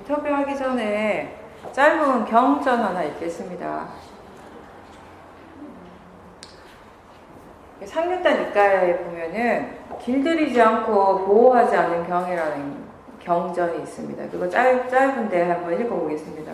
인터뷰하기 전에 짧은 경전 하나 읽겠습니다. 상류단 이가에 보면은 길들이지 않고 보호하지 않은 경이라는 경전이 있습니다. 그거 짧은데 한번 읽어보겠습니다.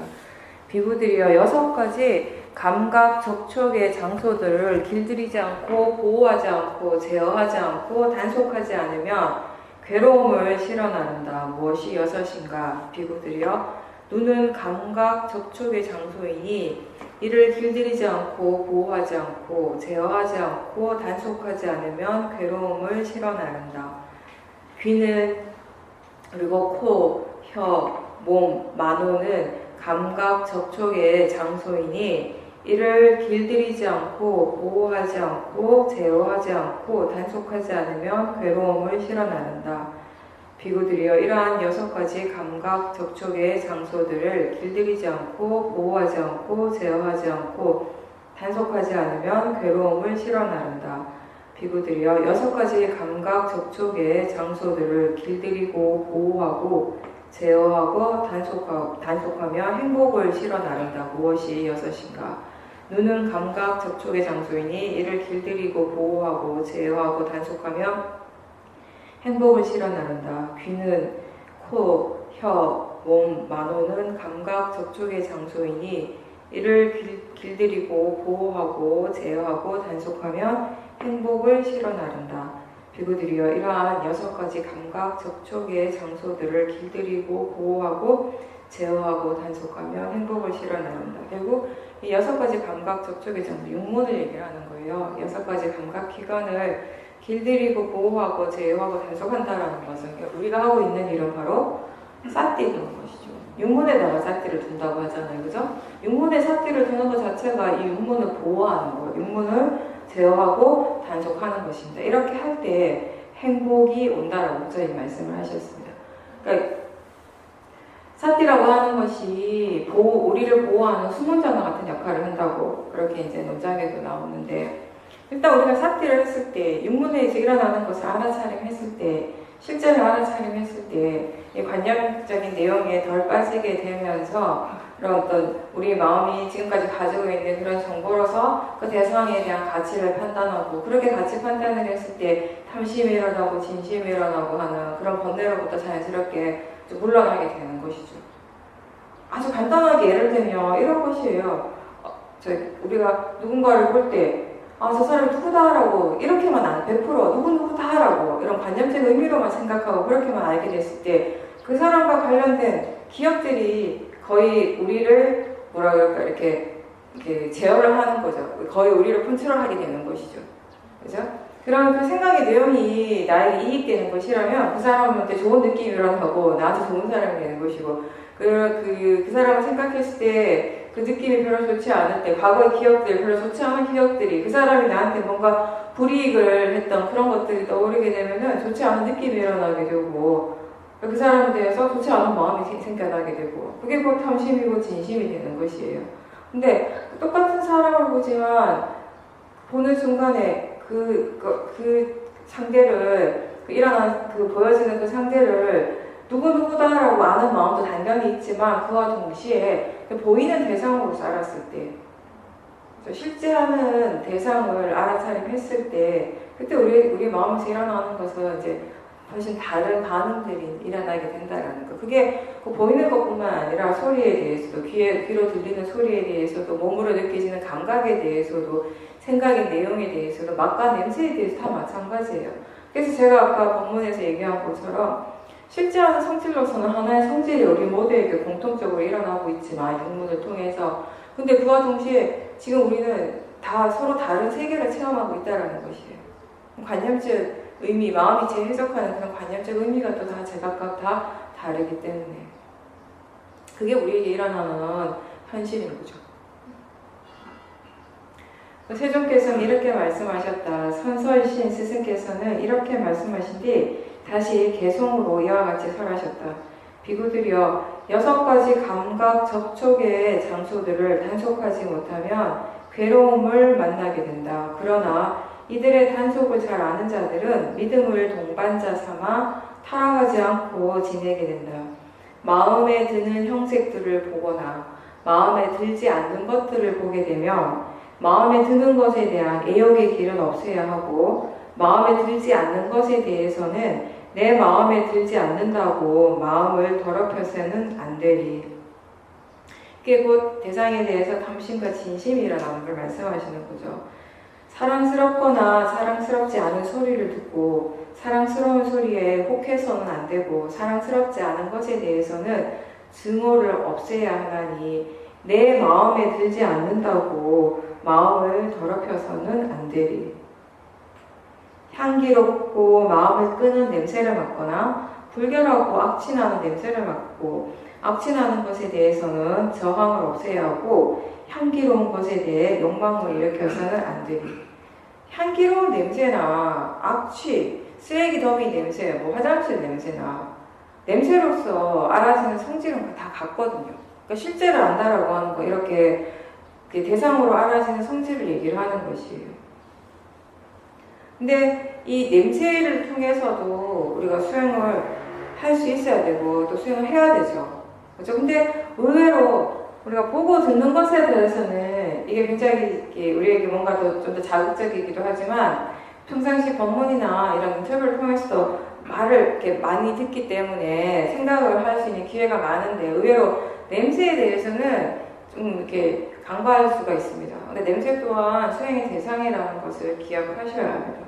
비구들이여 6가지 감각 접촉의 장소들을 길들이지 않고 보호하지 않고 제어하지 않고 단속하지 않으면 괴로움을 실어나른다. 무엇이 6인가? 비구들이여 눈은 감각 접촉의 장소이니 이를 길들이지 않고 보호하지 않고 제어하지 않고 단속하지 않으면 괴로움을 실어나른다. 귀는 그리고 코, 혀, 몸, 만호는 감각 접촉의 장소이니 이를 길들이지 않고 보호하지 않고 제어하지 않고 단속하지 않으면 괴로움을 실어나른다. 비구들이여 이러한 6가지 감각 접촉의 장소들을 길들이지 않고 보호하지 않고 제어하지 않고 단속하지 않으면 괴로움을 실어나른다. 비구들이여 6가지 감각 접촉의 장소들을 길들이고 보호하고 제어하고 단속하며 행복을 실어나른다. 무엇이 6인가? 눈은 감각 접촉의 장소이니 이를 길들이고 보호하고 제어하고 단속하며 행복을 실어나른다. 귀는 코, 혀, 몸, 만호는 감각 접촉의 장소이니 이를 길들이고 보호하고 제어하고 단속하면 행복을 실어나른다. 비구들이여 이러한 6가지 감각 접촉의 장소들을 길들이고 보호하고 제어하고 단속하며 행복을 실어나른다. 결국 이 6가지 감각 접촉의 장소, 육문을 얘기하는 거예요. 6가지 감각 기관을 길들이고 보호하고 제어하고 단속한다라는 것은 우리가 하고 있는 일은 바로 삿띠 두는 것이죠. 육문에다가 삿띠를 둔다고 하잖아요. 그죠? 육문에 삿띠를 두는 것 자체가 이 육문을 보호하는 거예요. 육문을 제어하고 단속하는 것입니다. 이렇게 할 때 행복이 온다라고 저희 말씀을 하셨습니다. 그러니까 삿띠라고 하는 것이 우리를 보호하는 수문장과 같은 역할을 한다고 그렇게 이제 논장에도 나오는데, 일단 우리가 삿띠를 했을 때, 육문에서 일어나는 것을 알아차림했을 때, 실제로 알아차림했을 때, 이 관념적인 내용에 덜 빠지게 되면서 그런 어떤 우리 마음이 지금까지 가지고 있는 그런 정보로서 그 대상에 대한 가치를 판단하고, 그렇게 가치 판단을 했을 때 탐심이 일어나고 진심이 일어나고 하는 그런 번뇌로부터 자연스럽게 좀 물러나게 되는 것이죠. 아주 간단하게 예를 들면 이런 것이에요. 우리가 누군가를 볼 때 저 사람이 누구다라고 이렇게만 100% 누구다라고 이런 관념적 의미로만 생각하고 그렇게만 알게 됐을 때 그 사람과 관련된 기억들이 거의 우리를 이렇게 제어를 하는 거죠. 거의 우리를 컨트롤하게 되는 것이죠. 그죠? 그럼 그 생각의 내용이 나에게 이익되는 것이라면 그 사람한테 좋은 느낌이 일어나고 나한테 좋은 사람이 되는 것이고, 그 사람을 생각했을 때 그 느낌이 별로 좋지 않을 때, 과거의 기억들, 별로 좋지 않은 기억들이 그 사람이 나한테 뭔가 불이익을 했던 그런 것들이 떠오르게 되면은 좋지 않은 느낌이 일어나게 되고, 그 사람에 대해서 좋지 않은 마음이 생겨나게 되고, 그게 곧 탐심이고 진심이 되는 것이에요. 근데 똑같은 사람을 보지만 보는 순간에 그 상대를, 보여지는 그 상대를 누구다라고 아는 마음도 당연히 있지만, 그와 동시에 보이는 대상으로 살았을 때, 실제하는 대상을 알아차림했을 때, 그때 우리 마음에서 일어나는 것은 이제 훨씬 다른 반응들이 일어나게 된다라는 거. 그게 보이는 것뿐만 아니라 소리에 대해서도, 귀로 들리는 소리에 대해서도, 몸으로 느껴지는 감각에 대해서도, 생각의 내용에 대해서도, 맛과 냄새에 대해서 다 마찬가지예요. 그래서 제가 아까 본문에서 얘기한 것처럼 실제하는 성질로서는 하나의 성질이 우리 모두에게 공통적으로 일어나고 있지만, 육문을 통해서. 근데 그와 동시에 지금 우리는 다 서로 다른 세계를 체험하고 있다는 것이에요. 관념적 의미, 마음이 재해석하는 그런 관념적 의미가 또 다 제각각 다 다르기 때문에 그게 우리에게 일어나는 현실인 거죠. 세종께서는 이렇게 말씀하셨다. 선설신 스승께서는 이렇게 말씀하신 뒤 다시 개송으로 이와 같이 설하셨다. 비구들이여 6가지 감각 접촉의 장소들을 단속하지 못하면 괴로움을 만나게 된다. 그러나 이들의 단속을 잘 아는 자들은 믿음을 동반자 삼아 타락하지 않고 지내게 된다. 마음에 드는 형색들을 보거나 마음에 들지 않는 것들을 보게 되면 마음에 드는 것에 대한 애욕의 길은 없애야 하고 마음에 들지 않는 것에 대해서는 내 마음에 들지 않는다고 마음을 더럽혀서는 안 되리. 그게 곧 대상에 대해서 탐심과 진심이라는 걸 말씀하시는 거죠. 사랑스럽거나 사랑스럽지 않은 소리를 듣고 사랑스러운 소리에 혹해서는 안 되고 사랑스럽지 않은 것에 대해서는 증오를 없애야 하나니 내 마음에 들지 않는다고 마음을 더럽혀서는 안 되리. 향기롭고 마음을 끄는 냄새를 맡거나 불결하고 악취나는 냄새를 맡고 악취나는 것에 대해서는 저항을 없애야 하고 향기로운 것에 대해 욕망을 일으켜서는 안 되리. 향기로운 냄새나 악취, 쓰레기 더미 냄새, 뭐 화장실 냄새나 냄새로서 알아지는 성질은 다 같거든요. 그러니까 실제로 안다라고 하는 거 이렇게 대상으로 알아지는 성질을 얘기를 하는 것이에요. 근데 이 냄새를 통해서도 우리가 수행을 할 수 있어야 되고 또 수행을 해야 되죠. 그렇죠? 근데 의외로 우리가 보고 듣는 것에 대해서는 이게 굉장히 우리에게 뭔가 좀 더 자극적이기도 하지만 평상시 법문이나 이런 인터뷰를 통해서도 말을 이렇게 많이 듣기 때문에 생각을 할 수 있는 기회가 많은데 의외로 냄새에 대해서는 좀 이렇게 간과할 수가 있습니다. 근데 냄새 또한 수행의 대상이라는 것을 기억을 하셔야 합니다.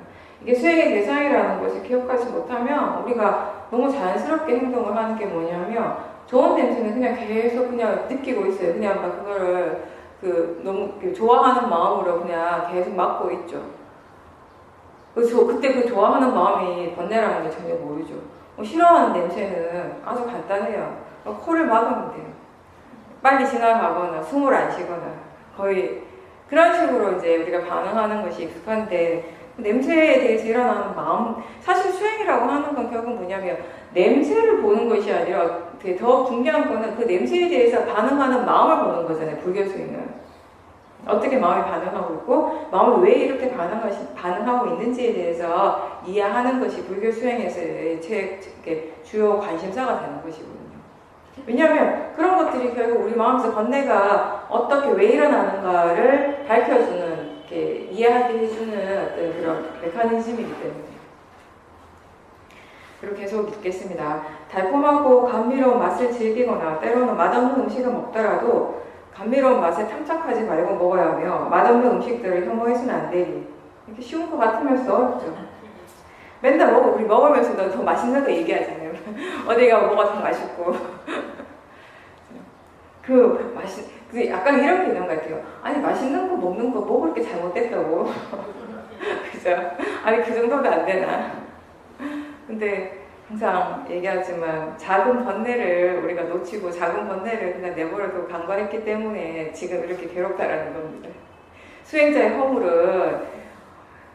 이게 수행의 대상이라는 것을 기억하지 못하면 우리가 너무 자연스럽게 행동을 하는 게 뭐냐면 좋은 냄새는 그냥 계속 그냥 느끼고 있어요. 그냥 막 그거를 너무 좋아하는 마음으로 그냥 계속 맡고 있죠. 그때 그 좋아하는 마음이 번뇌라는 게 전혀 모르죠. 싫어하는 냄새는 아주 간단해요. 코를 막으면 돼요. 빨리 지나가거나 숨을 안 쉬거나 거의 그런 식으로 이제 우리가 반응하는 것이 익숙한데 냄새에 대해서 일어나는 마음, 사실 수행이라고 하는 건 결국 뭐냐면 냄새를 보는 것이 아니라 더 중요한 거는 그 냄새에 대해서 반응하는 마음을 보는 거잖아요. 불교 수행은 어떻게 마음이 반응하고 있고 마음이 왜 이렇게 반응하고 있는지에 대해서 이해하는 것이 불교 수행에서의 주요 관심사가 되는 것이거든요. 왜냐하면 그런 것들이 결국 우리 마음에서 번뇌가 어떻게 왜 일어나는가를 밝혀주는, 이해하게 해주는 어떤 그런 메커니즘이기 때문에. 그리고 계속 읽겠습니다. 달콤하고 감미로운 맛을 즐기거나 때로는 맛없는 음식을 먹더라도 감미로운 맛에 탐착하지 말고 먹어야 하며 맛없는 음식들을 혐오해서는 안 되리. 이렇게 쉬운 것 같으면서 어렵죠. 맨날 우리 먹으면서도 더 맛있는 거 얘기하잖아요. 어디가 뭐가 더 맛있고. 약간 이런 게 있는 것 같아요. 아니, 맛있는 거 먹는 거 뭐 그렇게 잘못됐다고. 그죠? 아니, 그 정도도 안 되나. 근데 항상 얘기하지만 작은 번뇌를 우리가 놓치고 작은 번뇌를 그냥 내버려두고 간과했기 때문에 지금 이렇게 괴롭다라는 겁니다. 수행자의 허물은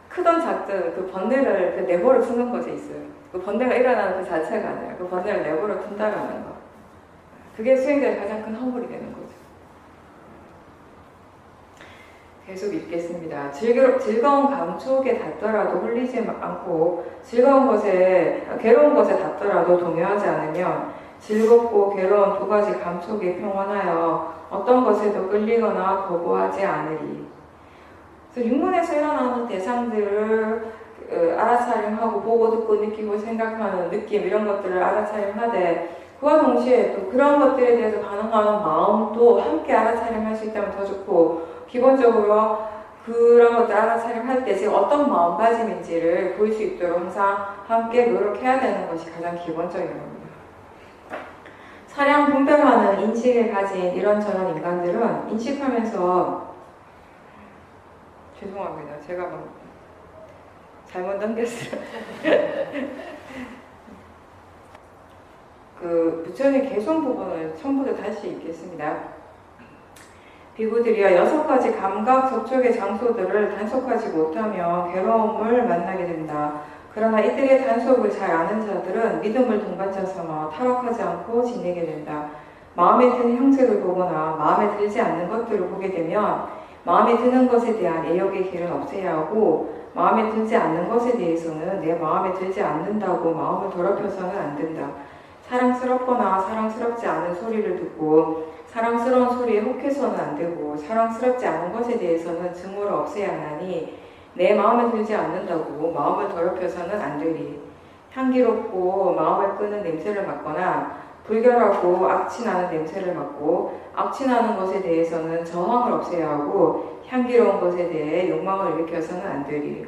크던 작든 그 번뇌를 내버려 두는 것에 있어요. 그 번뇌가 일어나는 그 자체가 아니라 그 번뇌를 내버려 둔다라는 거. 그게 수행자의 가장 큰 허물이 되는 거죠. 계속 읽겠습니다. 즐거운 감촉에 닿더라도 홀리지 않고 괴로운 것에 닿더라도 동요하지 않으면 즐겁고 괴로운 두 가지 감촉에 평온하여 어떤 것에도 끌리거나 거부하지 않으리. 그래서 육문에서 일어나는 대상들을 알아차림하고 보고 듣고 느끼고 생각하는 느낌 이런 것들을 알아차림하되 그와 동시에 또 그런 것들에 대해서 반응하는 마음도 함께 알아차림할 수 있다면 더 좋고 기본적으로 그런 것들 알아차림할 때 지금 어떤 마음가짐인지를 보일 수 있도록 항상 함께 노력해야 되는 것이 가장 기본적인 겁니다. 사량 분별하는 인식을 가진 이런저런 인간들은 인식하면서 죄송합니다. 제가 잘못 넘겼어요. 부처님 개송 부분을 처음부터 다시 읽겠습니다. 비구들이여 6가지 감각 접촉의 장소들을 단속하지 못하며 괴로움을 만나게 된다. 그러나 이들의 단속을 잘 아는 자들은 믿음을 동반자 삼아 타락하지 않고 지내게 된다. 마음에 드는 형색을 보거나 마음에 들지 않는 것들을 보게 되면 마음에 드는 것에 대한 애욕의 길은 없애야 하고 마음에 들지 않는 것에 대해서는 내 마음에 들지 않는다고 마음을 더럽혀서는 안 된다. 사랑스럽거나 사랑스럽지 않은 소리를 듣고 사랑스러운 소리에 혹해서는 안 되고 사랑스럽지 않은 것에 대해서는 증오를 없애야 하나니 내 마음에 들지 않는다고 마음을 더럽혀서는 안 되리. 향기롭고 마음을 끄는 냄새를 맡거나 불결하고 악취나는 냄새를 맡고 악취나는 것에 대해서는 저항을 없애야 하고 향기로운 것에 대해 욕망을 일으켜서는 안 되리.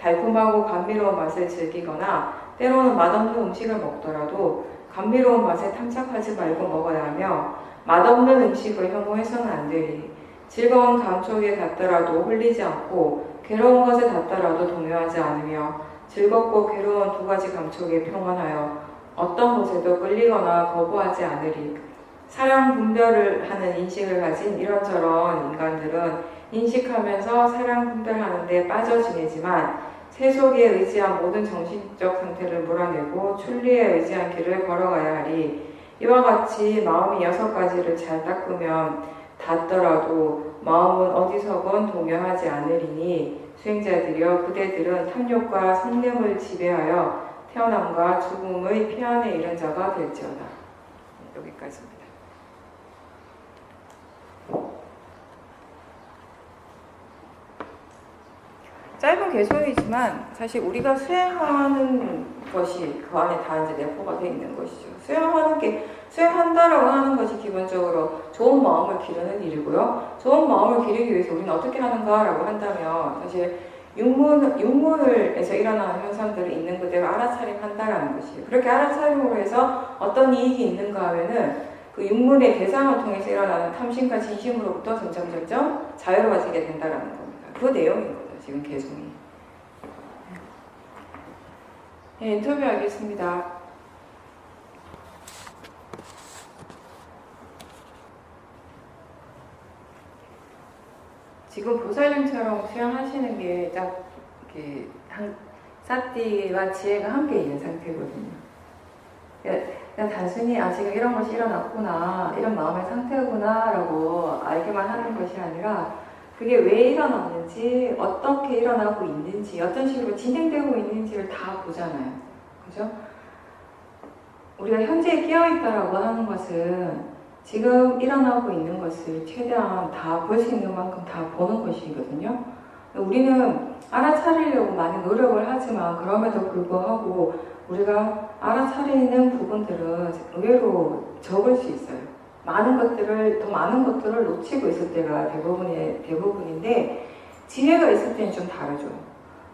달콤하고 감미로운 맛을 즐기거나 때로는 맛없는 음식을 먹더라도 감미로운 맛에 탐착하지 말고 먹어야 하며 맛없는 음식을 혐오해서는 안 되리. 즐거운 감촉에 닿더라도 홀리지 않고 괴로운 것에 닿더라도 동요하지 않으며 즐겁고 괴로운 두 가지 감촉에 평안하여 어떤 것에도 끌리거나 거부하지 않으리. 사랑 분별을 하는 인식을 가진 이런저런 인간들은 인식하면서 사랑 분별하는 데 빠져 지내지만 세속에 의지한 모든 정신적 상태를 몰아내고 출리에 의지한 길을 걸어가야 하리. 이와 같이 마음이 6가지를 잘 닦으면 닿더라도 마음은 어디서건 동요하지 않으리니 수행자들이여 그대들은 탐욕과 성냄을 지배하여 태어남과 죽음의 피안에 이른 자가 될지어다. 여기까지입니다. 짧은 개소이지만 사실 우리가 수행하는 것이 그 안에 다 이제 내포가 되어 있는 것이죠. 수행한다라고 하는 것이 기본적으로 좋은 마음을 기르는 일이고요. 좋은 마음을 기르기 위해서 우리는 어떻게 하는가라고 한다면 사실 육문에서 일어나는 현상들을 있는 그대로 알아차림한다라는 것이에요. 그렇게 알아차림으로 해서 어떤 이익이 있는가 하면은 그 육문의 대상을 통해서 일어나는 탐심과 진심으로부터 점점 자유로워지게 된다라는 겁니다. 그 내용인 거죠. 지금 개송이. 네, 인터뷰하겠습니다. 지금 보살님처럼 수행하시는 게 딱 이렇게 사띠와 지혜가 함께 있는 상태거든요. 그냥 단순히 지금 이런 것이 일어났구나, 이런 마음의 상태구나 라고 알기만 하는 것이 아니라 그게 왜 일어났는지, 어떻게 일어나고 있는지, 어떤 식으로 진행되고 있는지를 다 보잖아요. 그죠? 우리가 현재에 깨어있다라고 하는 것은 지금 일어나고 있는 것을 최대한 다 볼 수 있는 만큼 다 보는 것이거든요. 우리는 알아차리려고 많이 노력을 하지만 그럼에도 불구하고 우리가 알아차리는 부분들은 의외로 적을 수 있어요. 더 많은 것들을 놓치고 있을 때가 대부분인데 지혜가 있을 때는 좀 다르죠.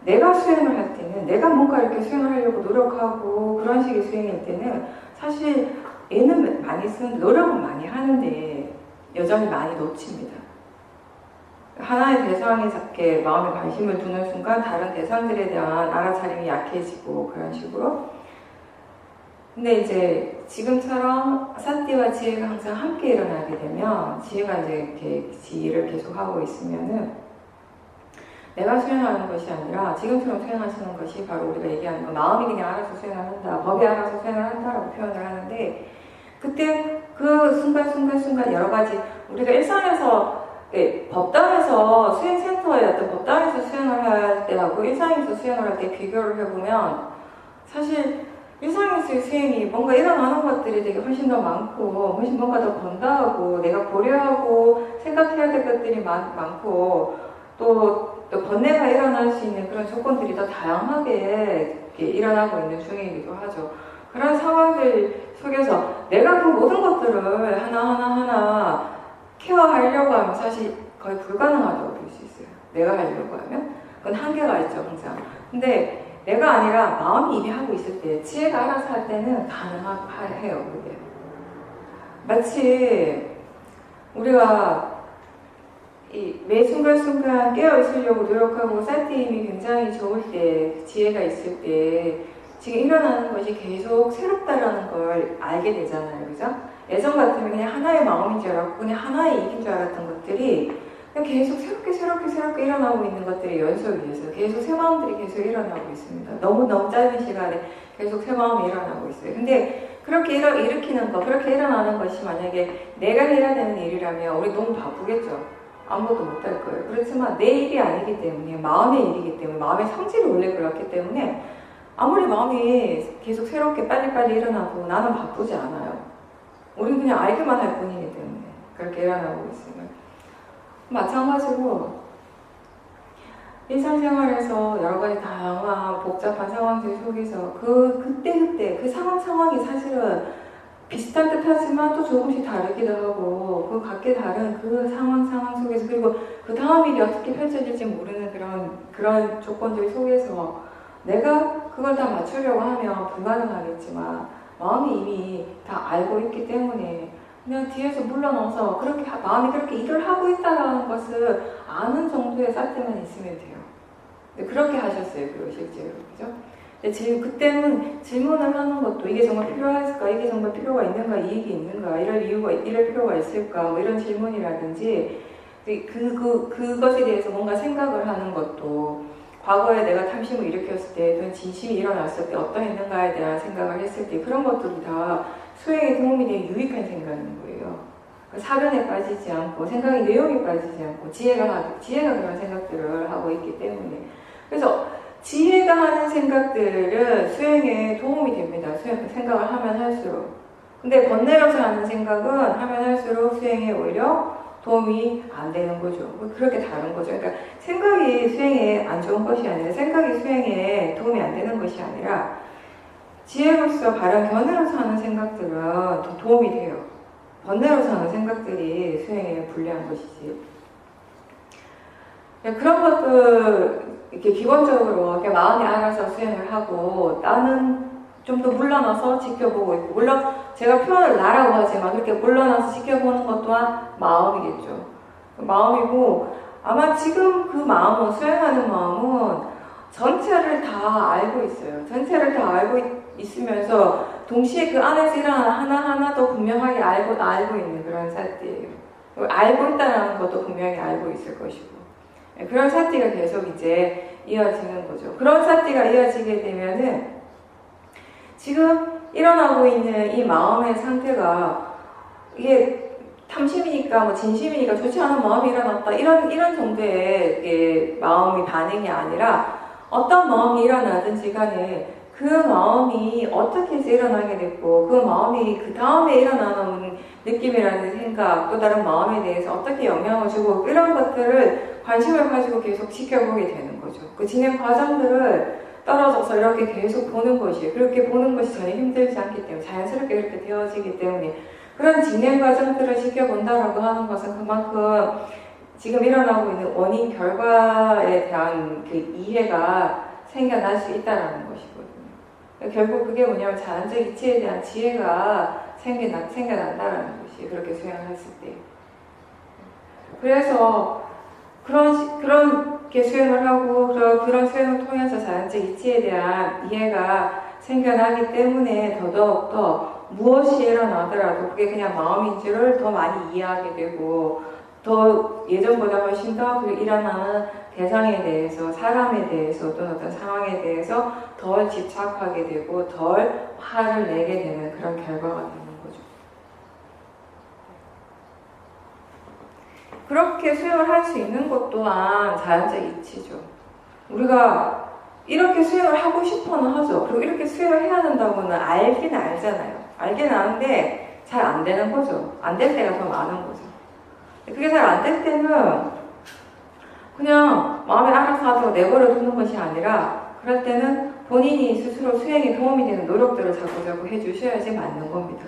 내가 수행을 할 때는 내가 뭔가 이렇게 수행을 하려고 노력하고 그런 식의 수행일 때는 사실 얘는 노력은 많이 하는데 여전히 많이 놓칩니다. 하나의 대상에 잡게 마음에 관심을 두는 순간 다른 대상들에 대한 알아차림이 약해지고 그런 식으로. 근데 이제 지금처럼 사띠와 지혜가 항상 함께 일어나게 되면 지혜가 이제 이렇게 지혜를 계속하고 있으면은 내가 수행하는 것이 아니라 지금처럼 수행하시는 것이 바로 우리가 얘기하는 거, 마음이 그냥 알아서 수행을 한다, 법이 알아서 수행을 한다라고 표현을 하는데 그때 그 순간 여러 가지 우리가 일상에서 법당에서 수행센터에 어떤 법당에서 수행을 할 때하고 일상에서 수행을 할 때 비교를 해보면 사실 일상에서의 수행이 뭔가 일어나는 것들이 되게 훨씬 더 많고 훨씬 뭔가 더 건강하고 내가 고려하고 생각해야 될 것들이 많고 또 번뇌가 일어날 수 있는 그런 조건들이 더 다양하게 일어나고 있는 중이기도 하죠. 그런 상황들 속에서 내가 그 모든 것들을 하나하나 케어하려고 하면 사실 거의 불가능하다고 볼 수 있어요. 내가 하려고 하면 그건 한계가 있죠, 항상. 근데 내가 아니라 마음이 이미 하고 있을 때, 지혜가 알아서 할 때는 가능해요, 그게. 마치 우리가 매 순간순간 깨어있으려고 노력하고 사티임이 굉장히 좋을 때, 지혜가 있을 때 지금 일어나는 것이 계속 새롭다라는 걸 알게 되잖아요, 그죠? 예전 같으면 그냥 하나의 마음인 줄 알았고 그냥 하나의 일인 줄 알았던 것들이 그냥 계속 새롭게 일어나고 있는 것들의 연속이어서 계속 새 마음들이 계속 일어나고 있습니다. 너무 짧은 시간에 계속 새 마음이 일어나고 있어요. 근데 그렇게 일으키는 거, 그렇게 일어나는 것이 만약에 내가 해야 되는 일이라면 우리 너무 바쁘겠죠. 아무것도 못할 거예요. 그렇지만 내 일이 아니기 때문에, 마음의 일이기 때문에, 마음의 성질이 원래 그렇기 때문에 아무리 마음이 계속 새롭게 빨리빨리 일어나도 나는 바쁘지 않아요. 우린 그냥 알기만 할 뿐이기 때문에 그렇게 일어나고 있으면. 마찬가지로 일상생활에서 여러 가지 다양한 복잡한 상황들 속에서 그때 그 상황이 사실은 비슷한 듯 하지만 또 조금씩 다르기도 하고 그 각기 다른 그 상황 속에서 그리고 그 다음 일이 어떻게 펼쳐질지 모르는 그런 조건들 속에서 내가 그걸 다 맞추려고 하면 불가능하겠지만 마음이 이미 다 알고 있기 때문에 그냥 뒤에서 물러나서 마음이 그렇게 일을 하고 있다는 것을 아는 정도의 쌀때만 있으면 돼요. 그렇게 하셨어요, 그리고 실제로. 그죠? 근데 그때는 질문을 하는 것도 이게 정말 필요할까? 이게 정말 필요가 있는가? 이익이 있는가? 이럴 필요가 있을까? 뭐 이런 질문이라든지 그것에 대해서 뭔가 생각을 하는 것도 과거에 내가 탐심을 일으켰을 때 또는 진심이 일어났을 때 어떠했는가에 대한 생각을 했을 때 그런 것들이 다 수행에 도움이 되는 유익한 생각인 거예요. 사변에 빠지지 않고 생각의 내용에 빠지지 않고 지혜가 그런 생각들을 하고 있기 때문에 그래서 지혜가 하는 생각들은 수행에 도움이 됩니다. 생각을 하면 할수록. 근데 번뇌로서 하는 생각은 하면 할수록 수행에 오히려 도움이 안 되는 거죠. 그렇게 다른 거죠. 그러니까 생각이 수행에 안 좋은 것이 아니라 생각이 수행에 도움이 안 되는 것이 아니라 지혜로서 바른 견해로서 하는 생각들은 더 도움이 돼요. 번뇌로서 하는 생각들이 수행에 불리한 것이지. 그런 것들 이렇게 기본적으로 이렇게 마음이 알아서 수행을 하고 나는 좀 더 물러나서 지켜보고 있고 물론 제가 표현을 나라고 하지만 그렇게 물러나서 지켜보는 것 또한 마음이겠죠. 마음이고 아마 지금 그 마음은 수행하는 마음은 전체를 다 알고 있어요. 전체를 다 알고 있으면서 동시에 그 안에서 일어나는 하나하나도 분명하게 알고 있는 그런 사띠예요. 알고 있다는 것도 분명히 알고 있을 것이고 그런 사띠가 계속 이제 이어지는 거죠. 그런 사띠가 이어지게 되면은 지금 일어나고 있는 이 마음의 상태가 이게 탐심이니까 뭐 진심이니까 좋지 않은 마음이 일어났다 이런 정도의 마음이 반응이 아니라 어떤 마음이 일어나든지 간에 그 마음이 어떻게 해서 일어나게 됐고 그 마음이 그 다음에 일어나는 느낌이라는 생각 또 다른 마음에 대해서 어떻게 영향을 주고 이런 것들을 관심을 가지고 계속 지켜보게 되는 거죠. 그 진행 과정들을 떨어져서 이렇게 계속 보는 것이 그렇게 보는 것이 전혀 힘들지 않기 때문에 자연스럽게 그렇게 되어지기 때문에 그런 진행 과정들을 지켜본다라고 하는 것은 그만큼 지금 일어나고 있는 원인 결과에 대한 그 이해가 생겨날 수 있다는 것이거든요. 결국 그게 뭐냐면 자연적 이치에 대한 지혜가 생겨난다는 것이 그렇게 수행을 했을 때. 그래서 그렇게 수행을 하고 그런 수행을 통해서 자연적 이치에 대한 이해가 생겨나기 때문에 더더욱더 무엇이 일어나더라도 그게 그냥 마음인지를 더 많이 이해하게 되고 더 예전보다 훨씬 더 그 일어나는 대상에 대해서 사람에 대해서 또는 어떤 상황에 대해서 덜 집착하게 되고 덜 화를 내게 되는 그런 결과가 되는 거죠. 그렇게 수행을 할 수 있는 것 또한 자연적 이치죠. 우리가 이렇게 수행을 하고 싶어는 하죠. 그리고 이렇게 수행을 해야 된다고는 알긴 알잖아요. 알긴 아는데 잘 안 되는 거죠. 안 될 때가 더 많은 거죠. 그게 잘 안 될 때는 그냥 마음에 알아서 하고 내버려 두는 것이 아니라 그럴 때는 본인이 스스로 수행에 도움이 되는 노력들을 자꾸자꾸 해주셔야지 맞는 겁니다.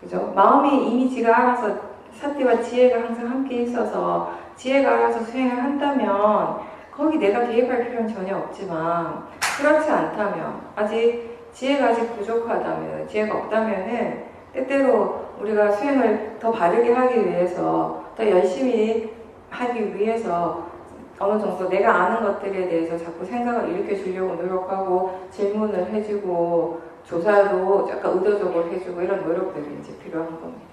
그죠? 마음이 이미 지가 알아서 사띠와 지혜가 항상 함께 있어서 지혜가 알아서 수행을 한다면 거기 내가 개입할 필요는 전혀 없지만 그렇지 않다면 지혜가 아직 부족하다면 지혜가 없다면은 때때로 우리가 수행을 더 바르게 하기 위해서 더 열심히 하기 위해서 어느 정도 내가 아는 것들에 대해서 자꾸 생각을 일으켜 주려고 노력하고 질문을 해주고 조사도 약간 의도적으로 해주고 이런 노력들이 이제 필요한 겁니다.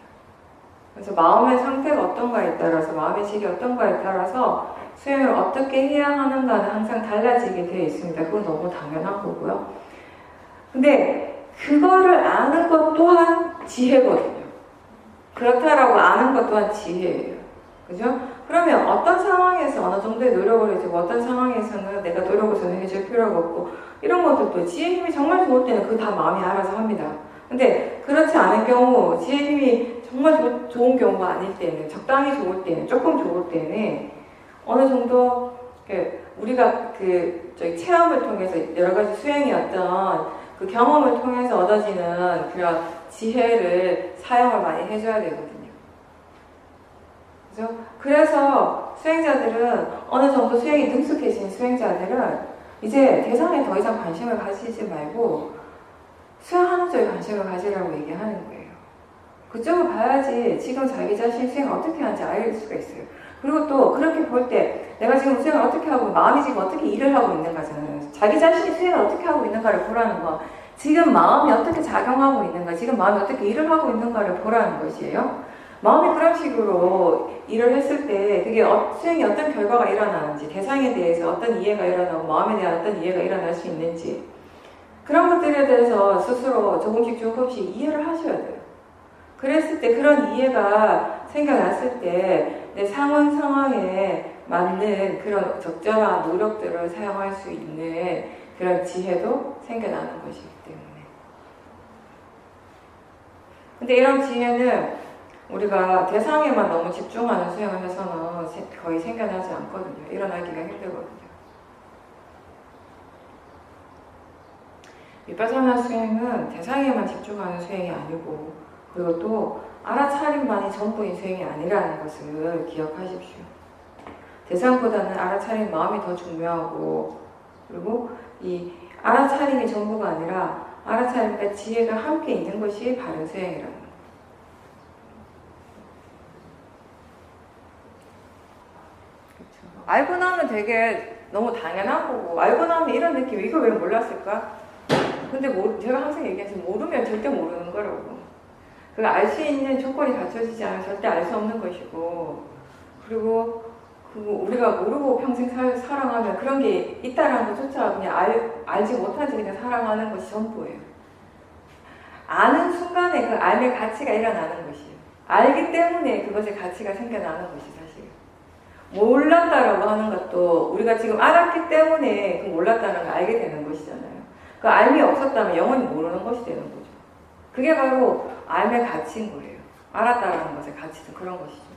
그래서 마음의 상태가 어떤가에 따라서 마음의 질이 어떤가에 따라서 수행을 어떻게 해야 하는가는 항상 달라지게 되어 있습니다. 그건 너무 당연한 거고요. 근데 그거를 아는 것 또한 지혜거든요. 그렇다라고 아는 것 또한 지혜예요. 그죠? 그러면 어떤 상황에서 어느 정도의 노력을 해주고 어떤 상황에서는 내가 노력을 전혀 해줄 필요가 없고 이런 것들도 지혜 힘이 정말 좋을 때는 그거 다 마음이 알아서 합니다. 근데 그렇지 않은 경우 지혜 힘이 정말 좋은 경우가 아닐 때는 적당히 좋을 때는 조금 좋을 때는 어느 정도 우리가 저희 체험을 통해서 여러 가지 수행의 어떤 그 경험을 통해서 얻어지는 그런 지혜를 사용을 많이 해줘야 되거든요. 그죠? 그래서 수행자들은 어느 정도 수행이 능숙해진 수행자들은 이제 대상에 더 이상 관심을 가지지 말고 수행하는 쪽에 관심을 가지라고 얘기하는 거예요. 그쪽을 봐야지 지금 자기 자신 수행을 어떻게 하는지 알 수가 있어요. 그리고 또 그렇게 볼 때 내가 지금 수행을 어떻게 하고 마음이 지금 어떻게 일을 하고 있는가잖아요. 자기 자신이 수행을 어떻게 하고 있는가를 보라는 거. 지금 마음이 어떻게 작용하고 있는가, 지금 마음이 어떻게 일을 하고 있는가를 보라는 것이에요. 마음이 그런 식으로 일을 했을 때 그게 수행에 어떤 결과가 일어나는지, 대상에 대해서 어떤 이해가 일어나고 마음에 대한 어떤 이해가 일어날 수 있는지 그런 것들에 대해서 스스로 조금씩 이해를 하셔야 돼요. 그랬을 때 그런 이해가 생겨났을 때 내 상황에 맞는 그런 적절한 노력들을 사용할 수 있는 그런 지혜도 생겨나는 것이기 때문에. 근데 이런 지혜는 우리가 대상에만 너무 집중하는 수행을 해서는 거의 생겨나지 않거든요. 일어나기가 힘들거든요. 위파사나 수행은 대상에만 집중하는 수행이 아니고 그리고 또 알아차림만이 전부인 수행이 아니라는 것을 기억하십시오. 대상보다는 알아차린 마음이 더 중요하고 그리고 이 알아차림이 전부가 아니라 알아차림과 지혜가 함께 있는 것이 바른 수행이라는 거예요. 그렇죠. 알고 나면 되게 너무 당연한 거고 알고 나면 이런 느낌 이걸 왜 몰랐을까? 근데 제가 항상 얘기해서 모르면 절대 모르는 거라고. 그걸 알 수 있는 조건이 갖춰지지 않으면 절대 알 수 없는 것이고 그리고 우리가 모르고 평생 살아가면 그런 게 있다라는 것조차 그냥 알지 못하지 그냥 살아가는 것이 전부예요. 아는 순간에 그 알의 가치가 일어나는 것이에요. 알기 때문에 그것의 가치가 생겨나는 것이 사실이에요. 몰랐다라고 하는 것도 우리가 지금 알았기 때문에 그 몰랐다는 걸 알게 되는 것이잖아요. 그 알미 없었다면 영원히 모르는 것이 되는 거죠. 그게 바로 알의 가치인 거예요. 알았다라는 것의 가치는 그런 것이죠.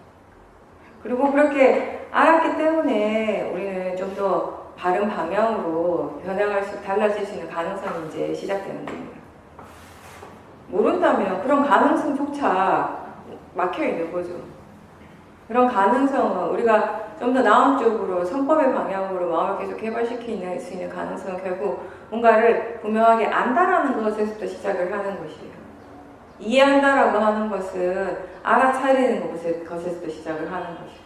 그리고 그렇게 알았기 때문에 우리는 좀 더 바른 방향으로 달라질 수 있는 가능성이 이제 시작되는 겁니다. 모른다면 그런 가능성조차 막혀 있는 거죠. 그런 가능성은 우리가 좀 더 나은 쪽으로 성법의 방향으로 마음을 계속 개발시킬 수 있는 가능성은 결국 뭔가를 분명하게 안다라는 것에서부터 시작을 하는 것이에요. 이해한다라고 하는 것은 알아차리는 것에서부터 시작을 하는 것이고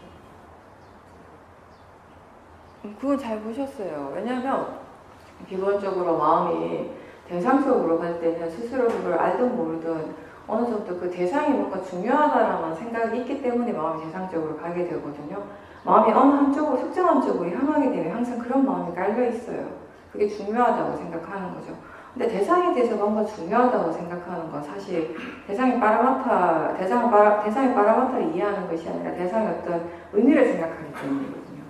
그건 잘 보셨어요. 왜냐하면 기본적으로 마음이 대상적으로 갈 때는 스스로 그걸 알든 모르든 어느 정도 그 대상이 뭔가 중요하다라는 생각이 있기 때문에 마음이 대상적으로 가게 되거든요. 마음이 어느 한쪽으로 특정한 쪽으로 향하게 되면 항상 그런 마음이 깔려 있어요. 그게 중요하다고 생각하는 거죠. 근데 대상에 대해서 뭔가 중요하다고 생각하는 건 사실 대상의 파라마타를 이해하는 것이 아니라 대상의 어떤 의미를 생각하기 때문이거든요.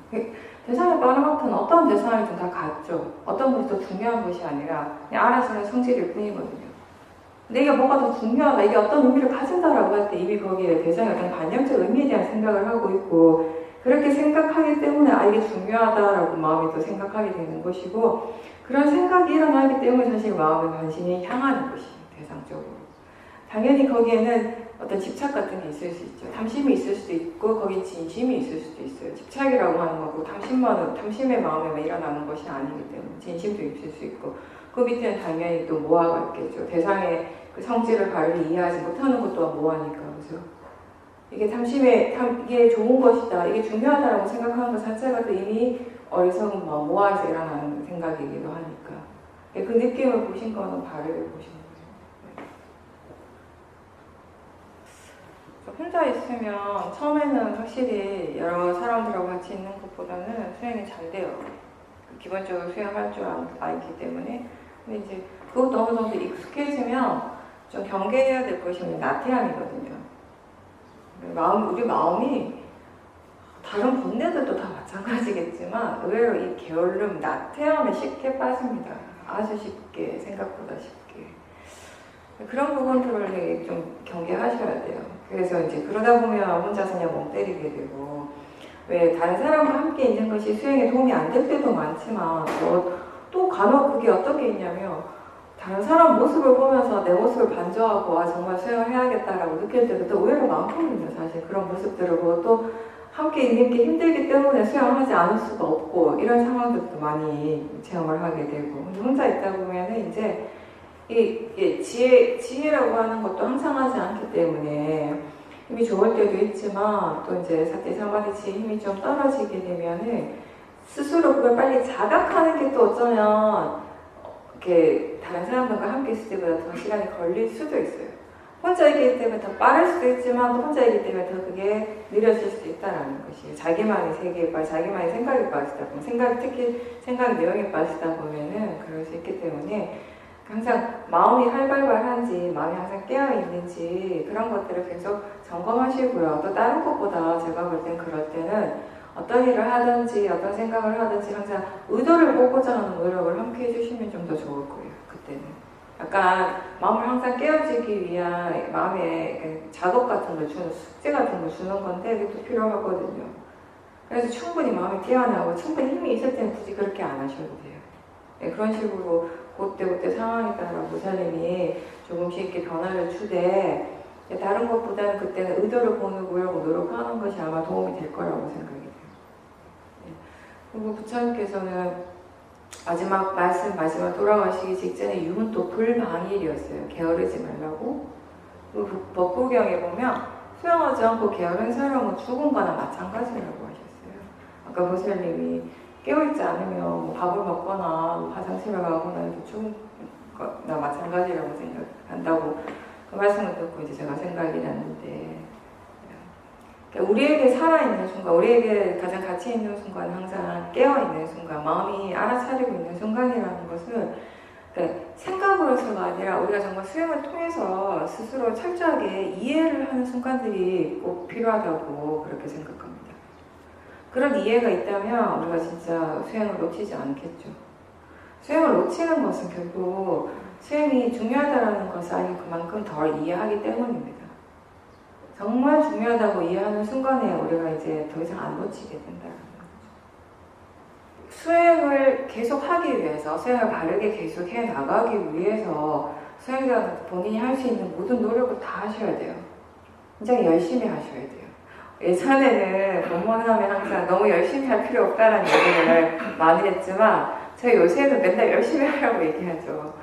대상의 파라마타는 어떤 대상이든 다 같죠. 어떤 것이 더 중요한 것이 아니라 그냥 알아서는 성질일 뿐이거든요. 근데 이게 뭔가 더 중요하다, 이게 어떤 의미를 가진다라고 할 때 이미 거기에 대상의 어떤 관념적 의미에 대한 생각을 하고 있고 그렇게 생각하기 때문에 이게 중요하다라고 마음이 또 생각하게 되는 것이고 그런 생각이 일어나기 때문에 사실 마음의 관심이 향하는 것이 대상적으로. 당연히 거기에는 어떤 집착 같은 게 있을 수 있죠. 탐심이 있을 수도 있고 거기 진심이 있을 수도 있어요. 집착이라고 하는 거고 탐심의 마음에만 일어나는 것이 아니기 때문에 진심도 있을 수 있고 그 밑에는 당연히 또 모아가 있겠죠. 대상의 그 성질을 바르게 이해하지 못하는 것 또한 모아니까 그죠. 이게 이게 좋은 것이다, 이게 중요하다라고 생각하는 것 자체가 또 이미 어리석은 모아에서 일어나는 생각이기도 하니까 그 느낌을 보신 거는 바르게 보신 거예요. 혼자 있으면 처음에는 확실히 여러 사람들하고 같이 있는 것보다는 수행이 잘 돼요. 기본적으로 수행할 줄 알기 때문에. 근데 이제 그것도 어느 정도 익숙해지면 좀 경계해야 될 것이 나태함이거든요. 우리 마음이 다른 번뇌들도 다 마찬가지겠지만 의외로 이 게으름, 나태함에 쉽게 빠집니다. 아주 쉽게, 생각보다 쉽게. 그런 부분들을 되게 좀 경계하셔야 돼요. 그래서 이제 그러다 보면 혼자서 그냥 멍 때리게 되고, 왜 다른 사람과 함께 있는 것이 수행에 도움이 안 될 때도 많지만 또 간혹 그게 어떻게 있냐면 다른 사람 모습을 보면서 내 모습을 반조하고 아 정말 수행을 해야겠다라고 느낄 때도 또 의외로 많거든요. 사실 그런 모습들을 보고 또 함께 있는 게 힘들기 때문에 수행을 하지 않을 수가 없고 이런 상황들도 많이 체험을 하게 되고 혼자 있다 보면은 이제 이 지혜라고 하는 것도 항상 하지 않기 때문에 힘이 좋을 때도 있지만 또 이제 사태 사마디치 힘이 좀 떨어지게 되면은 스스로 그걸 빨리 자각하는 게 또 어쩌면 이렇게 다른 사람들과 함께 있을 때보다 더 시간이 걸릴 수도 있어요. 혼자 있기 때문에 더 빠를 수도 있지만 또 혼자 있기 때문에 더 그게 느려질 수도 있다는 것이 자기만의 세계에 자기만의 생각에 빠지다 보면 특히 생각 내용에 빠지다 보면은 그럴 수 있기 때문에 항상 마음이 활발한지 마음이 항상 깨어있는지 그런 것들을 계속 점검하시고요. 또 다른 것보다 제가 볼 땐 그럴 때는 어떤 일을 하든지 어떤 생각을 하든지 항상 의도를 보고자 하는 노력을 함께 해주시면 좀 더 좋을 거예요. 그때는 약간 마음을 항상 깨워지기 위한 마음에 작업 같은 걸 주는 숙제 같은 걸 주는 건데 그게 또 필요하거든요. 그래서 충분히 마음이 깨어나고 충분히 힘이 있을 때는 굳이 그렇게 안 하셔도 돼요. 네, 그런 식으로 그때 상황에 따라 보살님이 조금씩 이렇게 변화를 주되 다른 것보다는 그때는 의도를 보려고 노력하는 것이 아마 도움이 될 거라고 생각이 돼요. 네. 그리고 부처님께서는 마지막 돌아가시기 직전에 유문도 불방일이었어요. 게으르지 말라고. 그리고 법구경에 보면 수행하지 않고 게으른 사람은 죽은 거나 마찬가지라고 하셨어요. 아까 보살님이 깨어있지 않으면 뭐 밥을 먹거나 뭐 화장실을 가거나 해도 죽은 거나 마찬가지라고 생각한다고 그 말씀을 듣고 이제 제가 생각이 났는데 그러니까 우리에게 살아있는 순간, 우리에게 가장 가치 있는 순간은 항상 깨어있는 순간, 마음이 알아차리고 있는 순간이라는 것을 그러니까 생각으로서가 아니라 우리가 정말 수행을 통해서 스스로 철저하게 이해를 하는 순간들이 꼭 필요하다고 그렇게 생각합니다. 그런 이해가 있다면 우리가 진짜 수행을 놓치지 않겠죠. 수행을 놓치는 것은 결국 수행이 중요하다는 것을 아니 그만큼 덜 이해하기 때문입니다. 정말 중요하다고 이해하는 순간에 우리가 이제 더 이상 안 놓치게 된다는 거죠. 수행을 계속 하기 위해서, 수행을 바르게 계속 해 나가기 위해서 수행자는 본인이 할 수 있는 모든 노력을 다 하셔야 돼요. 굉장히 열심히 하셔야 돼요. 예전에는 본문을 하면 항상 너무 열심히 할 필요 없다라는 얘기를 많이 했지만 저희 요새는 맨날 열심히 하라고 얘기하죠.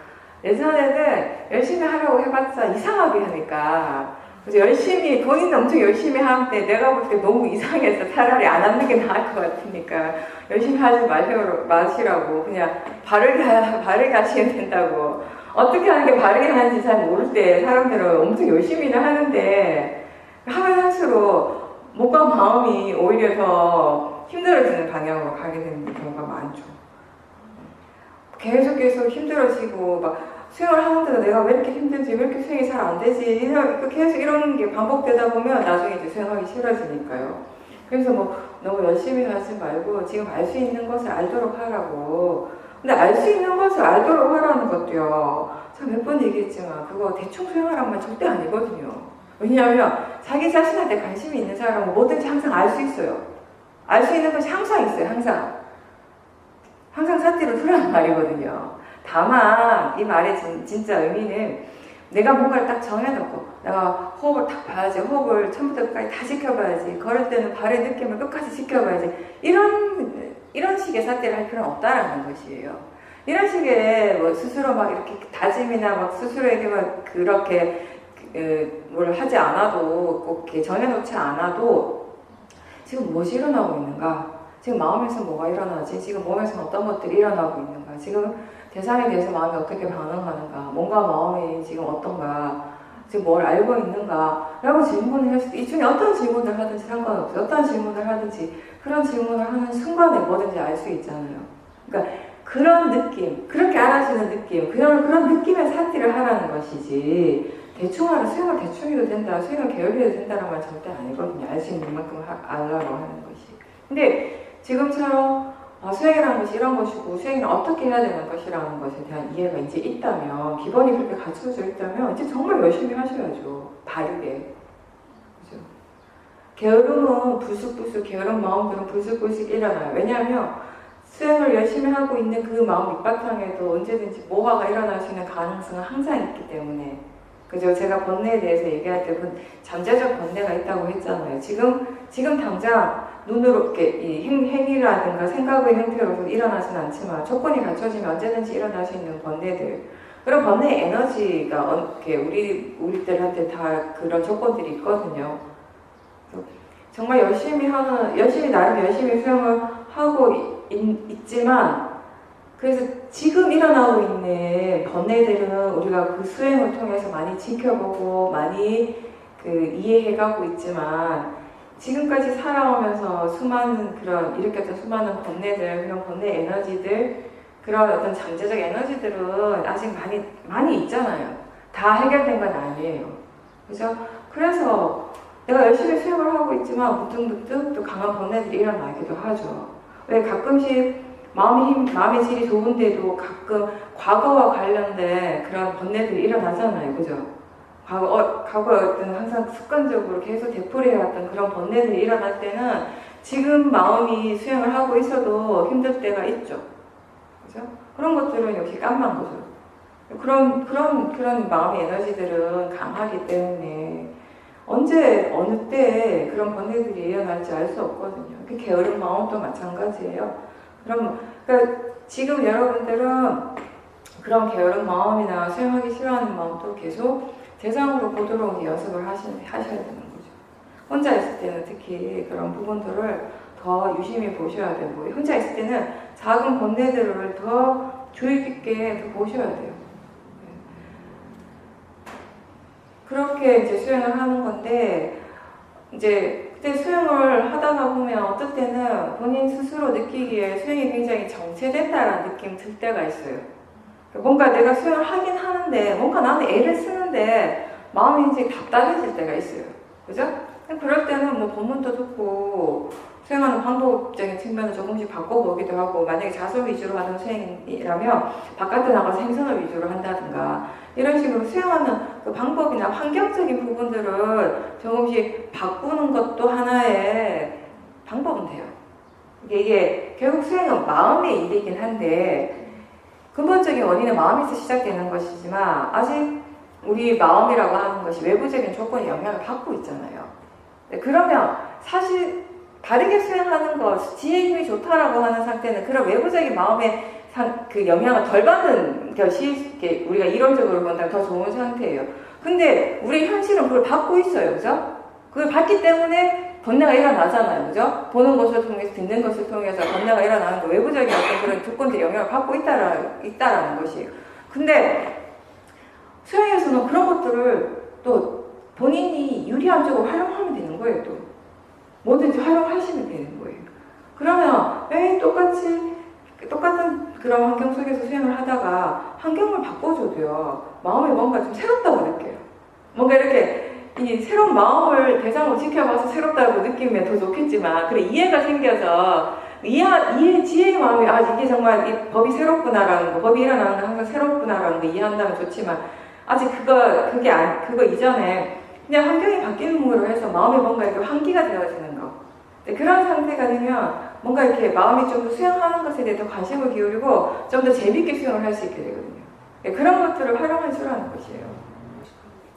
예전에는 열심히 하라고 해봤자 이상하게 하니까 그래서 열심히 본인은 엄청 열심히 하는데 내가 볼 때 너무 이상해서 차라리 안 하는 게 나을 것 같으니까 열심히 하지 마시라고 그냥 바르게 하시면 된다고 어떻게 하는 게 바르게 하는지 잘 모를 때 사람들은 엄청 열심히는 하는데 하면 할수록 몸과 마음이 오히려 더 힘들어지는 방향으로 가게 되는 경우가 많죠. 계속 힘들어지고 막 수행을 하는데도 내가 왜 이렇게 힘들지, 왜 이렇게 수행이 잘 안 되지 계속 이런 게 반복되다 보면 나중에 이제 수행하기 싫어지니까요. 그래서 뭐 너무 열심히 하지 말고 지금 알 수 있는 것을 알도록 하라고. 근데 알 수 있는 것을 알도록 하라는 것도요. 제가 몇 번 얘기했지만 그거 대충 수행하라는 말 절대 아니거든요. 왜냐하면 자기 자신한테 관심이 있는 사람은 뭐든지 항상 알 수 있어요. 알 수 있는 것이 항상 있어요. 항상 사티로 틀어는 말이거든요. 다만 이 말의 진짜 의미는 내가 뭔가를 딱 정해놓고 내가 호흡을 딱 봐야지, 호흡을 처음부터 끝까지 다 지켜봐야지, 걸을 때는 발의 느낌을 끝까지 지켜봐야지 이런 식의 사티를 할 필요는 없다라는 것이에요. 이런 식의 뭐 스스로 막 이렇게 다짐이나 막 스스로에게 막 그렇게 뭘 하지 않아도 꼭 이렇게 정해놓지 않아도 지금 무엇이 일어나고 있는가? 지금 마음에서 뭐가 일어나지? 지금 몸에서 어떤 것들이 일어나고 있는가? 지금 대상에 대해서 마음이 어떻게 반응하는가? 뭔가 마음이 지금 어떤가? 지금 뭘 알고 있는가? 라고 질문을 했을 때 이 중에 어떤 질문을 하든지 상관없어요. 어떤 질문을 하든지 그런 질문을 하는 순간에 뭐든지 알 수 있잖아요. 그러니까 그런 느낌, 그렇게 알아주는 느낌, 그런 느낌의 사티를 하라는 것이지 대충 하라, 수행을 대충 해도 된다, 수행을 게을리해도 된다는 말 절대 아니거든요. 알 수 있는 만큼 알라고 하는 것이. 근데 지금처럼 수행이라는 것이 이런 것이고 수행을 어떻게 해야 되는 것이라는 것에 대한 이해가 이제 있다면, 기본이 그렇게 갖춰져 있다면 이제 정말 열심히 하셔야죠. 바르게. 그죠? 게으름은 불쑥불쑥, 게으른 마음들은 불쑥불쑥 일어나요. 왜냐하면 수행을 열심히 하고 있는 그 마음 밑바탕에도 언제든지 모화가 일어날 수 있는 가능성은 항상 있기 때문에. 그죠? 제가 번뇌에 대해서 얘기할 때 잠재적 번뇌가 있다고 했잖아요. 지금 당장 눈으로 이렇게 이 행위라든가 생각의 형태로서 일어나지는 않지만 조건이 갖춰지면 언제든지 일어날 수 있는 번뇌들. 그런 번뇌의 에너지가 이렇게 우리들한테 다 그런 조건들이 있거든요. 정말 나름 열심히 수행을 하고 있지만, 그래서 지금 일어나고 있는 번뇌들은 우리가 그 수행을 통해서 많이 지켜보고 많이 이해해가고 있지만, 지금까지 살아오면서 일으켰던 수많은 번뇌들, 그런 번뇌 에너지들, 그런 어떤 잠재적 에너지들은 아직 많이 있잖아요. 다 해결된 건 아니에요. 그죠? 그래서 내가 열심히 수행을 하고 있지만 문득문득 또 강한 번뇌들이 일어나기도 하죠. 왜 가끔씩 마음의 질이 좋은데도 가끔 과거와 관련된 그런 번뇌들이 일어나잖아요. 그죠? 과거에 어떤 항상 습관적으로 계속 되풀이해왔던 그런 번뇌들이 일어날 때는 지금 마음이 수행을 하고 있어도 힘들 때가 있죠. 그죠? 그런 것들은 역시 깜만 거죠. 그런 마음의 에너지들은 강하기 때문에 언제, 어느 때에 그런 번뇌들이 일어날지 알 수 없거든요. 게으른 마음도 마찬가지예요. 그러니까 지금 여러분들은 그런 게으른 마음이나 수행하기 싫어하는 마음도 계속 대상으로 보도록 연습을 하셔야 되는 거죠. 혼자 있을 때는 특히 그런 부분들을 더 유심히 보셔야 되고, 혼자 있을 때는 작은 번뇌들을 더 주의 깊게 더 보셔야 돼요. 그렇게 이제 수행을 하는 건데, 이제 그때 수행을 하다가 보면 어떨 때는 본인 스스로 느끼기에 수행이 굉장히 정체된다라는 느낌이 들 때가 있어요. 뭔가 내가 수행을 하긴 하는데, 뭔가 나는 애를 쓰는데 마음이 이제 답답해질 때가 있어요. 그죠? 그럴 때는 뭐 법문도 듣고 수행하는 방법적인 측면을 조금씩 바꿔보기도 하고, 만약에 자설 위주로 하는 수행이라면 바깥에 나가서 행선을 위주로 한다든가, 이런 식으로 수행하는 그 방법이나 환경적인 부분들을 조금씩 바꾸는 것도 하나의 방법은 돼요. 이게 결국 수행은 마음의 일이긴 한데, 근본적인 원인은 마음에서 시작되는 것이지만 아직 우리 마음이라고 하는 것이 외부적인 조건의 영향을 받고 있잖아요. 그러면 사실 다르게 수행하는 것, 지혜의 힘이 좋다라고 하는 상태는 그런 외부적인 마음의 그 영향을 덜 받는 것이 우리가 이론적으로 본다면 더 좋은 상태예요. 근데 우리 현실은 그걸 받고 있어요. 그죠? 그걸 받기 때문에 번뇌가 일어나잖아요. 그죠? 보는 것을 통해서, 듣는 것을 통해서 번뇌가 일어나는 거, 외부적인 어떤 그런 조건들이 영향을 받고 있다라는 것이에요. 근데 수행에서는 그런 것들을 또 본인이 유리한 쪽으로 활용하면 되는 거예요. 또 뭐든지 활용하시면 되는 거예요. 그러면 왜 똑같은 그런 환경 속에서 수행을 하다가 환경을 바꿔줘도요, 마음이 뭔가 좀 새롭다고 느껴요. 뭔가 이렇게 이 새로운 마음을 대상으로 지켜봐서 새롭다고 느끼면 더 좋겠지만, 그래 이해가 생겨서 지혜의 마음이 이게 정말 이 법이 새롭구나라는 거, 법이 일어나는 거 항상 새롭구나라는 거 이해한다면 좋지만, 아직 그거 이전에 그냥 환경이 바뀌는 해서 마음이 뭔가 이렇게 환기가 되어지는 거. 그런 상태가 되면 뭔가 이렇게 마음이 좀 더 수행하는 것에 대해 더 관심을 기울이고 좀 더 재밌게 수행을 할 수 있게 되거든요. 그런 것들을 활용할 수라는 것이에요.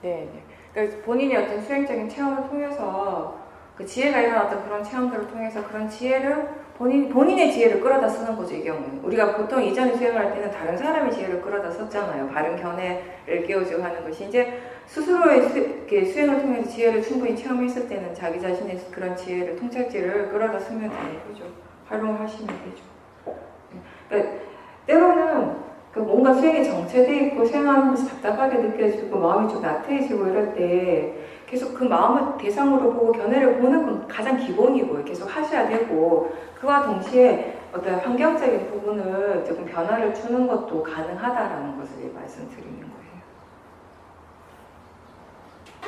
네. 그러니까 본인이 어떤 수행적인 체험을 통해서 그 지혜가 일어났던 그런 체험들을 통해서 그런 지혜를 본인의 지혜를 끌어다 쓰는 거죠, 이 경우는. 우리가 보통 이전에 수행을 할 때는 다른 사람의 지혜를 끌어다 썼잖아요. 바른 견해를 끼워주고 하는 것이. 이제 스스로의 수행을 통해서 지혜를 충분히 체험했을 때는 자기 자신의 그런 지혜를, 통찰지를 끌어다 쓰면 되는 거죠. 활용을 하시면 되죠. 그러니까 때로는 뭔가 수행이 정체되어 있고 수행하는 것이 답답하게 느껴지고 마음이 좀 나태해지고 이럴 때 계속 그 마음을 대상으로 보고 견해를 보는 건 가장 기본이고요. 계속 하셔야 되고, 그와 동시에 어떤 환경적인 부분을 조금 변화를 주는 것도 가능하다라는 것을 말씀드리는 거예요.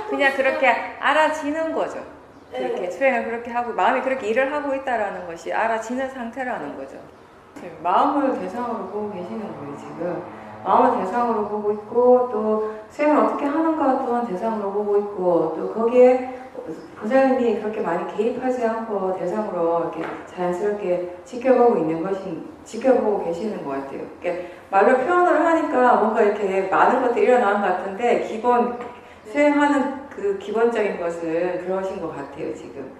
그냥 그렇게 알아지는 거죠. 그렇게 수행을 그렇게 하고 마음이 그렇게 일을 하고 있다라는 것이 알아지는 상태라는 거죠. 마음을 대상으로 보고 계시는 거예요, 지금. 마음을 대상으로 보고 있고 또 수행을 어떻게 하는가 또한 대상으로 보고 있고 또 거기에 보살님이 그렇게 많이 개입하지 않고 대상으로 이렇게 자연스럽게 지켜보고 계시는 것 같아요. 이렇게 말로 표현을 하니까 뭔가 이렇게 많은 것들이 일어나는 것 같은데 수행하는 그 기본적인 것을 그러신 것 같아요, 지금.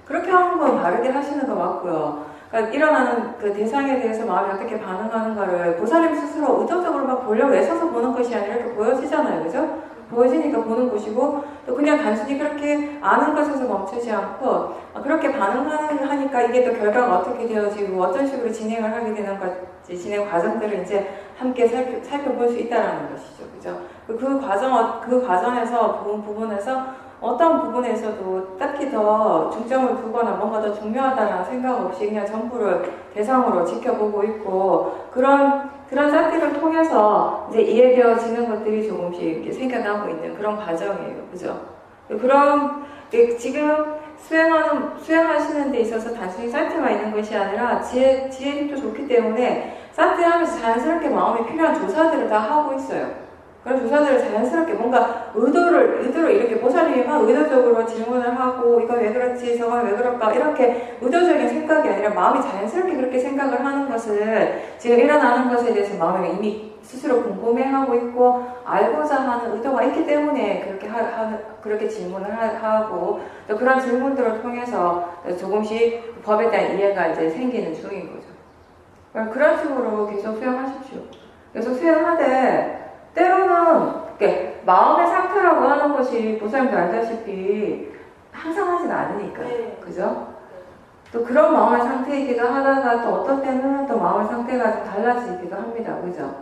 그렇게 하는 건 바르게 하시는 거 맞고요. 그러니까 일어나는 그 대상에 대해서 마음이 어떻게 반응하는가를 보살님 스스로 의도적으로 막 보려고 애써서 보는 것이 아니라 이렇게 보여지잖아요, 그죠? 보여지니까 보는 것이고 또 그냥 단순히 그렇게 아는 것에서 멈추지 않고 그렇게 반응하니까 이게 또 결과가 어떻게 되어지고 어떤 식으로 진행을 하게 되는 것지 진행 과정들을 이제 함께 살펴볼 수 있다는 것이죠, 그죠? 그 과정에서 본 부분에서 어떤 부분에서도 딱히 더 중점을 두거나 뭔가 더 중요하다는 생각 없이 그냥 전부를 대상으로 지켜보고 있고 그런 짝들을 통해서 이제 이해되어지는 것들이 조금씩 이렇게 생겨나고 있는 그런 과정이에요. 그죠? 지금 수행하시는 데 있어서 단순히 사이트가 있는 것이 아니라 지혜 힘도 좋기 때문에 사이트 하면서 자연스럽게 마음이 필요한 조사들을 다 하고 있어요. 그런 조사들을 자연스럽게 뭔가 의도로 이렇게 보살님이 막 의도적으로 질문을 하고 이건 왜 그렇지 저건 왜 그럴까 이렇게 의도적인 생각이 아니라 마음이 자연스럽게 그렇게 생각을 하는 것을 지금 일어나는 것에 대해서 마음이 이미 스스로 궁금해하고 있고 알고자 하는 의도가 있기 때문에 그렇게 질문을 하고 또 그런 질문들을 통해서 조금씩 법에 대한 이해가 이제 생기는 중인 거죠. 그런 식으로 계속 수행하십시오. 계속 수행하되 때로는 마음의 상태라고 하는 것이 보살님도 알다시피 항상 하진 않으니까 그죠? 또 그런 마음의 상태이기도 하다가 또 어떤 때는 또 마음의 상태가 좀 달라지기도 합니다. 그죠?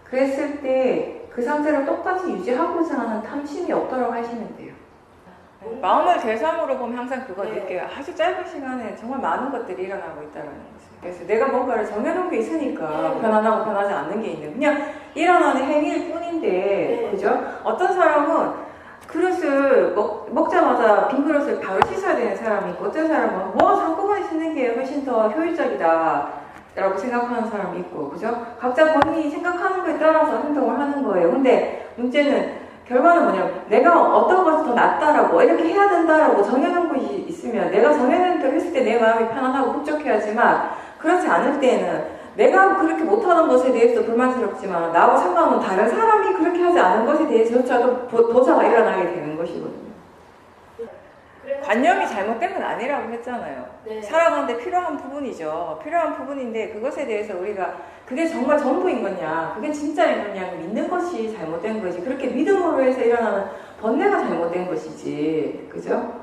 그랬을 때 그 상태를 똑같이 유지하고자 하는 탐심이 없도록 하시면 돼요. 마음을 대상으로 보면 항상 그거 느껴요. 아주 짧은 시간에 정말 많은 것들이 일어나고 있다는 거죠. 그래서 내가 뭔가를 정해놓은 게 있으니까 변하고 변하지 않는 게 있는 그냥 일어나는 행위일 뿐인데 그죠? 어떤 사람은 그릇을 먹자마자 빈 그릇을 바로 씻어야 되는 사람이 있고 어떤 사람은 한꺼번에 씻는 게 훨씬 더 효율적이다 라고 생각하는 사람이 있고 그죠? 각자 본인이 생각하는 거에 따라서 행동을 하는 거예요. 근데 문제는 결과는 뭐냐면 내가 어떤 것이 더 낫다라고 이렇게 해야 된다라고 정해놓은 것이 있으면 내가 정해놓은 대로 했을 때 내 마음이 편안하고 흡족해야지만 그렇지 않을 때는 내가 그렇게 못하는 것에 대해서 불만스럽지만 나하고 상관없는 다른 사람이 그렇게 하지 않은 것에 대해서조차도 도사가 일어나게 되는 것이거든요. 관념이 잘못된 건 아니라고 했잖아요. 살아가는데 필요한 부분이죠. 필요한 부분인데 그것에 대해서 우리가 그게 정말 전부인 거냐 그게 진짜인 거냐 믿는 것이 잘못된 거지 그렇게 믿음으로 해서 일어나는 번뇌가 잘못된 것이지 그죠?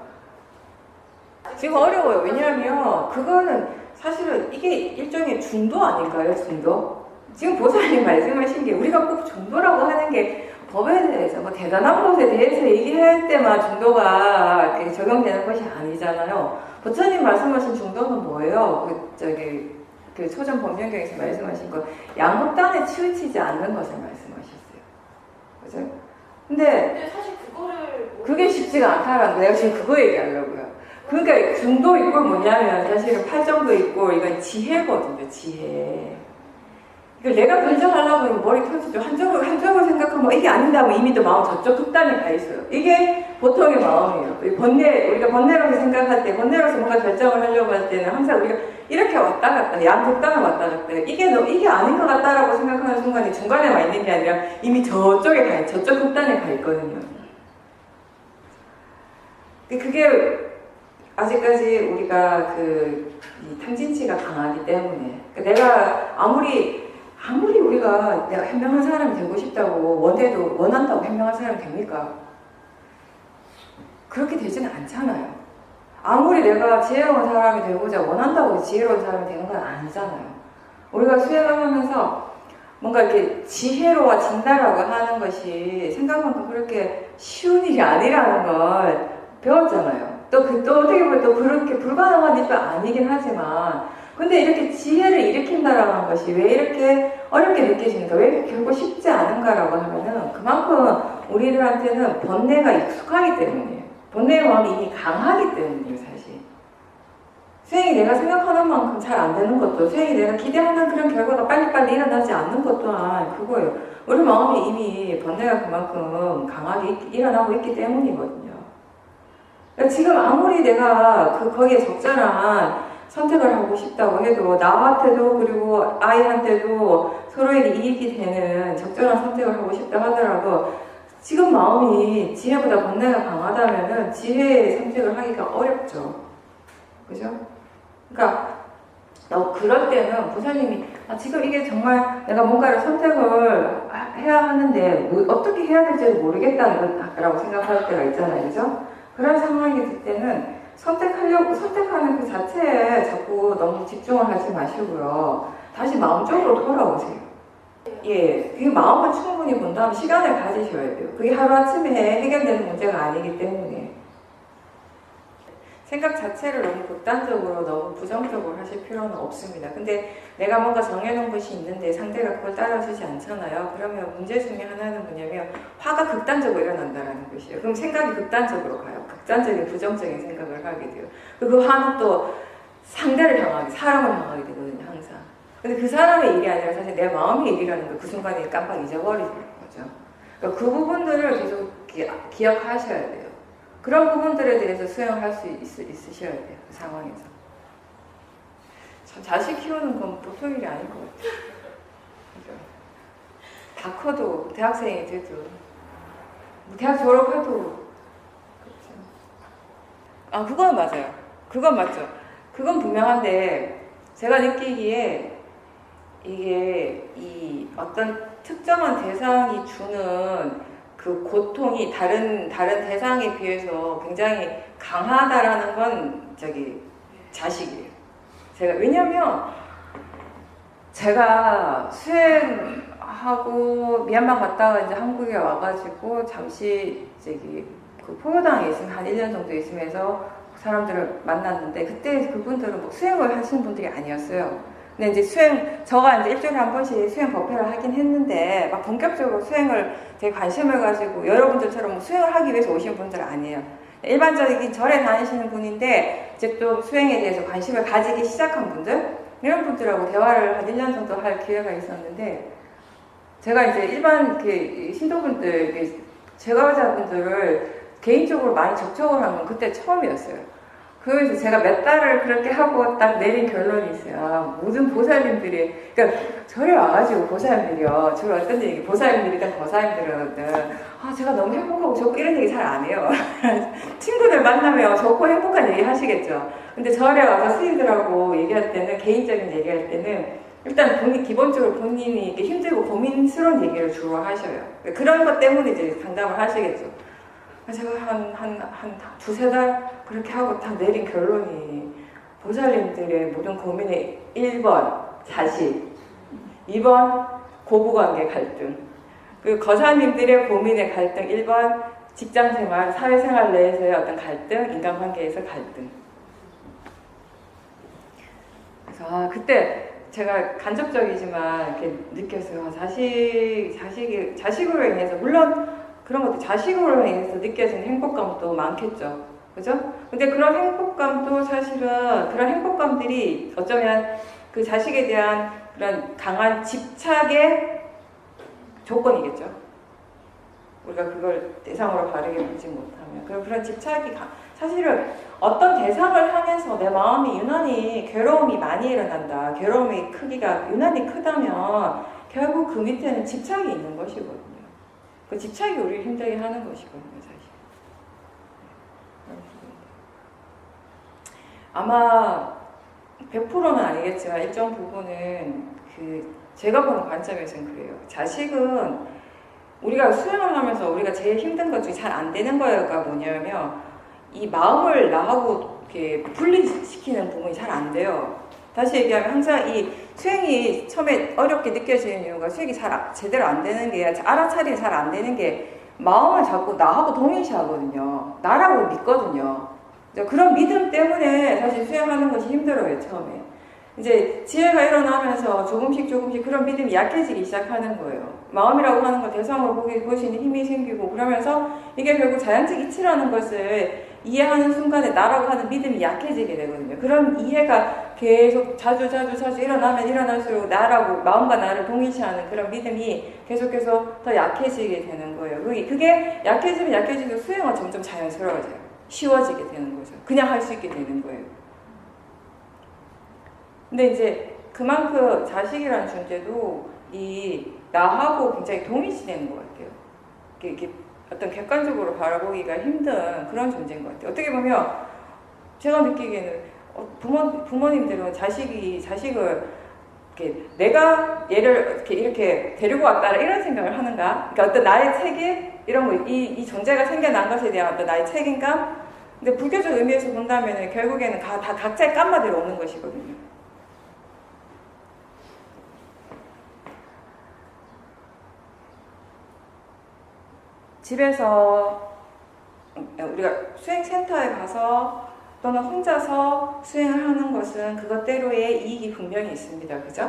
지금 어려워요. 왜냐하면 그거는 사실은 이게 일종의 중도 아닐까요? 중도? 지금 보살님 말씀하신 게 우리가 꼭 중도라고 하는 게 법에 대해서 대단한 것에 대해서 얘기할 때만 중도가 적용되는 것이 아니잖아요. 부처님 말씀하신 중도는 뭐예요? 그 초전 법명경에서 말씀하신 거 양극단에 치우치지 않는 것을 말씀하셨어요. 그죠? 근데 사실 그게 쉽지가 않다라는 거. 내가 지금 그거 얘기하려고요. 그러니까 중도 이꼴 뭐냐면 사실은 팔정도 있고 이건 지혜거든요. 지혜. 이걸 내가 결정하려고 하면 머리 터지죠. 한쪽을 생각하면 이게 아닌다고 이미 또 마음 저쪽 극단에 가 있어요. 이게 보통의 마음이에요. 우리가 번뇌로서 생각할 때, 번뇌로서 뭔가 결정을 하려고 할 때는 항상 우리가 이렇게 왔다 갔다, 양극단을 왔다 갔다 해요. 이게 아닌 것 같다라고 생각하는 순간에 중간에 와 있는 게 아니라 이미 저쪽 극단에 가 있거든요. 그게 아직까지 우리가 이 탐진치가 강하기 때문에 내가 아무리 우리가 내가 현명한 사람이 되고 싶다고 원한다고 현명한 사람이 됩니까? 그렇게 되지는 않잖아요. 아무리 내가 지혜로운 사람이 되고자 원한다고 지혜로운 사람이 되는 건 아니잖아요. 우리가 수행하면서 뭔가 이렇게 지혜로워진다라고 하는 것이 생각만큼 그렇게 쉬운 일이 아니라는 걸 배웠잖아요. 또 어떻게 보면 또 그렇게 불가능한 일도 아니긴 하지만 근데 이렇게 지혜를 일으킨다라는 것이 왜 이렇게 어렵게 느껴지니까 왜 이렇게 결국 쉽지 않은가라고 하면은 그만큼 우리들한테는 번뇌가 익숙하기 때문이에요. 번뇌의 마음이 이미 강하기 때문이에요, 사실. 수행이 내가 생각하는 만큼 잘 안 되는 것도, 수행이 내가 기대하는 그런 결과가 빨리빨리 일어나지 않는 것 또한 그거예요. 우리 마음이 이미 번뇌가 그만큼 강하게 일어나고 있기 때문이거든요. 그러니까 지금 아무리 내가 거기에 적절한 선택을 하고 싶다고 해도 나한테도 그리고 아이한테도 서로에게 이익이 되는 적절한 선택을 하고 싶다 하더라도 지금 마음이 지혜보다 번뇌가 강하다면은 지혜의 선택을 하기가 어렵죠. 그죠? 그러니까 그럴 때는 보살님이 지금 이게 정말 내가 뭔가를 선택을 해야 하는데 어떻게 해야 될지 모르겠다라고 생각할 때가 있잖아요. 그죠? 그런 상황이 들 때는 선택하는 그 자체에 자꾸 너무 집중을 하지 마시고요. 다시 마음적으로 돌아오세요. 예, 그 마음을 충분히 본 다음 시간을 가지셔야 돼요. 그게 하루아침에 해결되는 문제가 아니기 때문에. 생각 자체를 너무 극단적으로 너무 부정적으로 하실 필요는 없습니다. 근데 내가 뭔가 정해놓은 것이 있는데 상대가 그걸 따라주지 않잖아요. 그러면 문제 중에 하나는 뭐냐면 화가 극단적으로 일어난다는 것이에요. 그럼 생각이 극단적으로 가요. 극단적인 부정적인 생각을 하게 돼요. 그 화는 또 상대를 향하게, 사람을 향하게 되거든요, 항상. 근데 그 사람의 일이 아니라 사실 내 마음의 일이라는 걸 그 순간에 깜빡 잊어버리는 거죠. 그러니까 그 부분들을 계속 기억하셔야 돼요. 그런 부분들에 대해서 수행을 할 수 있으셔야 돼요. 그 상황에서. 참 자식 키우는 건 보통 일이 아닐 것 같아요. 그죠? 다 커도 대학생이 돼도 대학 졸업해도 그렇죠. 그건 맞아요. 그건 맞죠. 그건 분명한데 제가 느끼기에 이게 이 어떤 특정한 대상이 주는 그 고통이 다른 대상에 비해서 굉장히 강하다라는 건 자식이에요. 왜냐면 제가 수행하고 미얀마 갔다가 이제 한국에 와가지고 잠시 그 포교당에 있으면 한 1년 정도 있으면서 사람들을 만났는데 그때 그분들은 뭐 수행을 하시는 분들이 아니었어요. 근데 이제 저가 이제 일주일에 한 번씩 수행 법회를 하긴 했는데, 막 본격적으로 수행을 되게 관심을 가지고, 여러분들처럼 뭐 수행을 하기 위해서 오신 분들은 아니에요. 일반적인 절에 다니시는 분인데, 이제 또 수행에 대해서 관심을 가지기 시작한 분들, 이런 분들하고 대화를 한 1년 정도 할 기회가 있었는데, 제가 이제 일반 신도분들, 제가자분들을 개인적으로 많이 접촉을 한 건 그때 처음이었어요. 그래서 제가 몇 달을 그렇게 하고 딱 내린 결론이 있어요. 모든 보살님들이, 그러니까 절에 와가지고 보살님들이요. 주로 어떤 얘기, 보살님들이든 거사님들이든, 제가 너무 행복하고 좋고 이런 얘기 잘 안 해요. 친구들 만나면 좋고 행복한 얘기 하시겠죠. 근데 절에 와서 스님들하고 얘기할 때는, 개인적인 얘기할 때는, 일단 기본적으로 본인이 힘들고 고민스러운 얘기를 주로 하셔요. 그런 것 때문에 이제 상담을 하시겠죠. 제가 한 두세 달 그렇게 하고 다 내린 결론이 보살님들의 모든 고민의 1번 자식, 2번 고부관계 갈등, 그 거사님들의 고민의 갈등 1번 직장생활, 사회생활 내에서의 어떤 갈등, 인간관계에서 갈등. 그래서 그때 제가 간접적이지만 이렇게 느꼈어요. 자식으로 인해서 물론 그런 것도 자식으로 인해서 느껴지는 행복감도 많겠죠. 그죠? 근데 그런 행복감도 사실은 그런 행복감들이 어쩌면 그 자식에 대한 그런 강한 집착의 조건이겠죠. 우리가 그걸 대상으로 바르게 보지 못하면. 그런 집착이 사실은 어떤 대상을 향해서 내 마음이 유난히 괴로움이 많이 일어난다. 괴로움의 크기가 유난히 크다면 결국 그 밑에는 집착이 있는 것이거든요. 그 집착이 우리를 힘들게 하는 것이거든요, 사실. 아마 100%는 아니겠지만 일정 부분은 제가 보는 관점에서는 그래요. 자식은 우리가 수행을 하면서 우리가 제일 힘든 것 중에 잘 안 되는 거가 뭐냐면 이 마음을 나하고 이렇게 분리시키는 부분이 잘 안 돼요. 다시 얘기하면 항상 이 수행이 처음에 어렵게 느껴지는 이유가 수행이 제대로 안 되는 게, 알아차리는 잘 안 되는 게 마음을 자꾸 나하고 동일시하거든요. 나라고 믿거든요. 그런 믿음 때문에 사실 수행하는 것이 힘들어요, 처음에. 이제 지혜가 일어나면서 조금씩 그런 믿음이 약해지기 시작하는 거예요. 마음이라고 하는 걸 대상으로 볼 수 있는 힘이 생기고, 그러면서 이게 결국 자연적 이치라는 것을 이해하는 순간에 나라고 하는 믿음이 약해지게 되거든요. 그런 이해가 계속 자주 일어나면 일어날수록 나라고, 마음과 나를 동일시하는 그런 믿음이 계속해서 더 약해지게 되는 거예요. 그게 약해지면 약해질수록 수행은 점점 자연스러워져요. 쉬워지게 되는 거죠. 그냥 할 수 있게 되는 거예요. 근데 이제 그만큼 자식이라는 존재도 이 나하고 굉장히 동일시되는 것 같아요. 이게 어떤 객관적으로 바라보기가 힘든 그런 존재인 것 같아요. 어떻게 보면 제가 느끼기에는 부모님들은 자식을 내가 얘를 이렇게 데리고 왔다 이런 생각을 하는가? 그러니까 어떤 나의 책임 이런 거, 이 존재가 생겨난 것에 대한 어떤 나의 책임감. 근데 불교적 의미에서 본다면 결국에는 다 각자의 깐마대로 오는 것이거든요. 집에서 우리가 수행센터에 가서 또는 혼자서 수행을 하는 것은 그것대로의 이익이 분명히 있습니다. 그죠?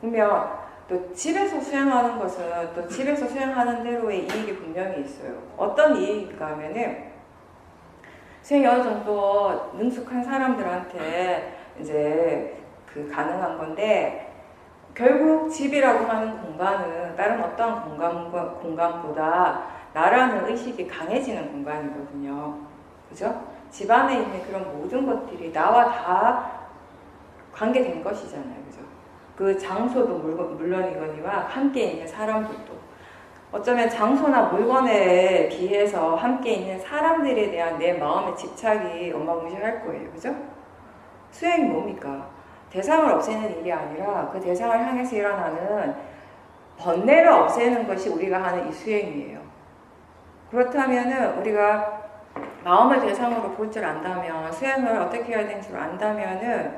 분명 또 집에서 수행하는 것은 또 집에서 수행하는 대로의 이익이 분명히 있어요. 어떤 이익일까 하면은 수행이 어느 정도 능숙한 사람들한테 이제 가능한 건데, 결국 집이라고 하는 공간은 다른 어떤 공간보다 나라는 의식이 강해지는 공간이거든요. 그죠? 집 안에 있는 그런 모든 것들이 나와 다 관계된 것이잖아요. 그죠? 그 장소도 물론이거니와 함께 있는 사람들도. 어쩌면 장소나 물건에 비해서 함께 있는 사람들에 대한 내 마음의 집착이 어마무시할 거예요. 그죠? 수행이 뭡니까? 대상을 없애는 일이 아니라 그 대상을 향해서 일어나는 번뇌를 없애는 것이 우리가 하는 이 수행이에요. 그렇다면은 우리가 마음을 대상으로 볼 줄 안다면, 수행을 어떻게 해야 되는지 안다면은,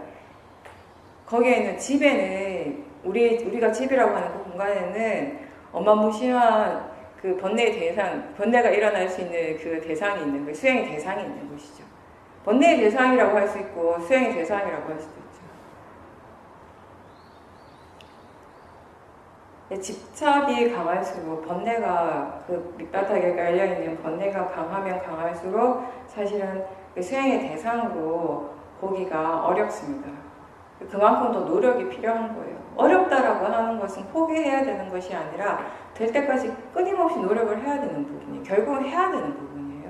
거기에는 집에는 우리가 집이라고 하는 그 공간에는 어마무시한 그 번뇌가 일어날 수 있는 그 대상이 있는 거예요. 수행의 대상이 있는 것이죠. 번뇌의 대상이라고 할 수 있고 수행의 대상이라고 할 수도 있죠. 집착이 강할수록, 번뇌가 그 밑바닥에 깔려있는 번뇌가 강하면 강할수록 사실은 그 수행의 대상으로 보기가 어렵습니다. 그만큼 더 노력이 필요한 거예요. 어렵다라고 하는 것은 포기해야 되는 것이 아니라 될 때까지 끊임없이 노력을 해야 되는 부분이, 결국은 해야 되는 부분이에요.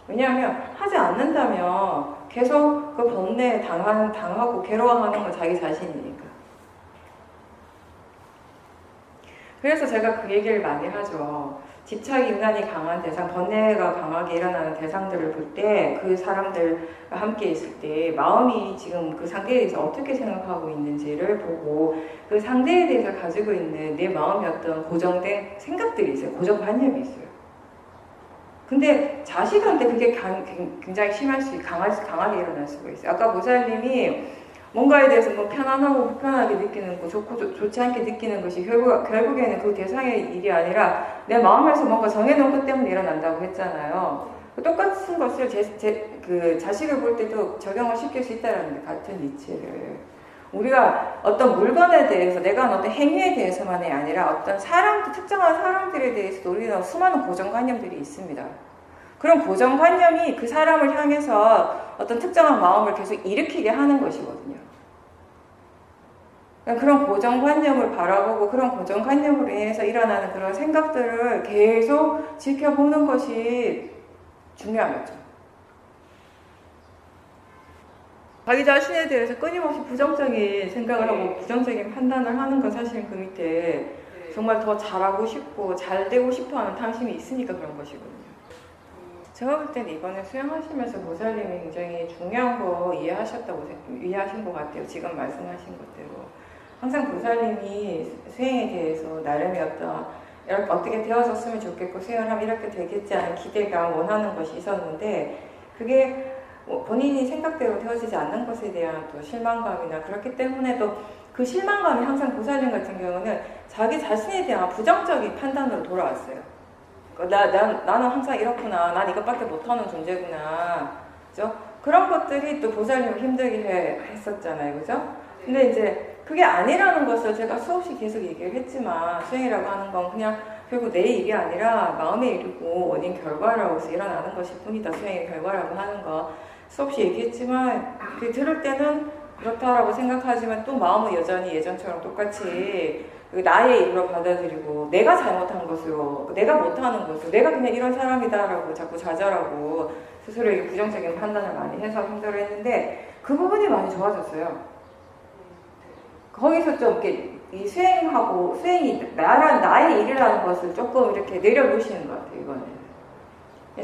왜냐하면 하지 않는다면 계속 그 번뇌에 당하고 괴로워하는 건 자기 자신이니까. 그래서 제가 그 얘기를 많이 하죠. 집착이 유난히 강한 대상, 번뇌가 강하게 일어나는 대상들을 볼 때, 그 사람들과 함께 있을 때 마음이 지금 그 상대에 대해서 어떻게 생각하고 있는지를 보고, 그 상대에 대해서 가지고 있는 내 마음의 어떤 고정된 생각들이 있어요. 고정관념이 있어요. 근데 자식한테 그게 굉장히 강하게 일어날 수가 있어요. 아까 보살님이 뭔가에 대해서 뭐 편안하고 불편하게 느끼는 거, 좋지 않게 느끼는 것이 결국에는 그 대상의 일이 아니라 내 마음에서 뭔가 정해놓은 것 때문에 일어난다고 했잖아요. 똑같은 것을 그 자식을 볼 때도 적용을 시킬 수 있다는 데, 같은 이치를. 우리가 어떤 물건에 대해서, 내가 한 어떤 행위에 대해서만이 아니라 어떤 특정한 사람들에 대해서도 우리는 수많은 고정관념들이 있습니다. 그런 고정관념이 그 사람을 향해서 어떤 특정한 마음을 계속 일으키게 하는 것이거든요. 그런 고정관념을 바라보고 그런 고정관념으로 인해서 일어나는 그런 생각들을 계속 지켜보는 것이 중요하겠죠. 자기 자신에 대해서 끊임없이 부정적인 생각을 하고 부정적인 판단을 하는 건 사실은 그 밑에 정말 더 잘하고 싶고 잘 되고 싶어하는 탐심이 있으니까 그런 것이거든요. 제가 볼 때는 이번에 수행하시면서 보살님이 굉장히 중요한 거 이해하신 것 같아요. 지금 말씀하신 것대로. 항상 보살님이 수행에 대해서 나름의 이렇게 어떻게 되어졌으면 좋겠고 수행을 하면 이렇게 되겠지 하는 기대감, 원하는 것이 있었는데, 그게 본인이 생각대로 되어지지 않는 것에 대한 또 실망감이나, 그렇기 때문에 또 그 실망감이 항상 보살님 같은 경우는 자기 자신에 대한 부정적인 판단으로 돌아왔어요. 나는 항상 이렇구나. 난 이것밖에 못하는 존재구나. 그죠? 그런 것들이 또 보살님을 힘들게 했었잖아요. 그죠? 근데 이제 그게 아니라는 것을 제가 수없이 계속 얘기를 했지만 수행이라고 하는 건 그냥 결국 내 일이 아니라 마음의 일이고 원인 결과라고서 일어나는 것일 뿐이다. 수행의 결과라고 하는 거 수없이 얘기했지만 들을 때는 그렇다라고 생각하지만 또 마음은 여전히 예전처럼 똑같이 나의 일로 받아들이고 내가 잘못한 것으로 내가 못하는 것으로 내가 그냥 이런 사람이다라고 자꾸 좌절하고 스스로에게 부정적인 판단을 많이 해서 힘들어했는데 그 부분이 많이 좋아졌어요. 거기서 좀 이렇게 이 수행이 나의 일이라는 것을 조금 이렇게 내려놓으시는 것 같아요. 이거는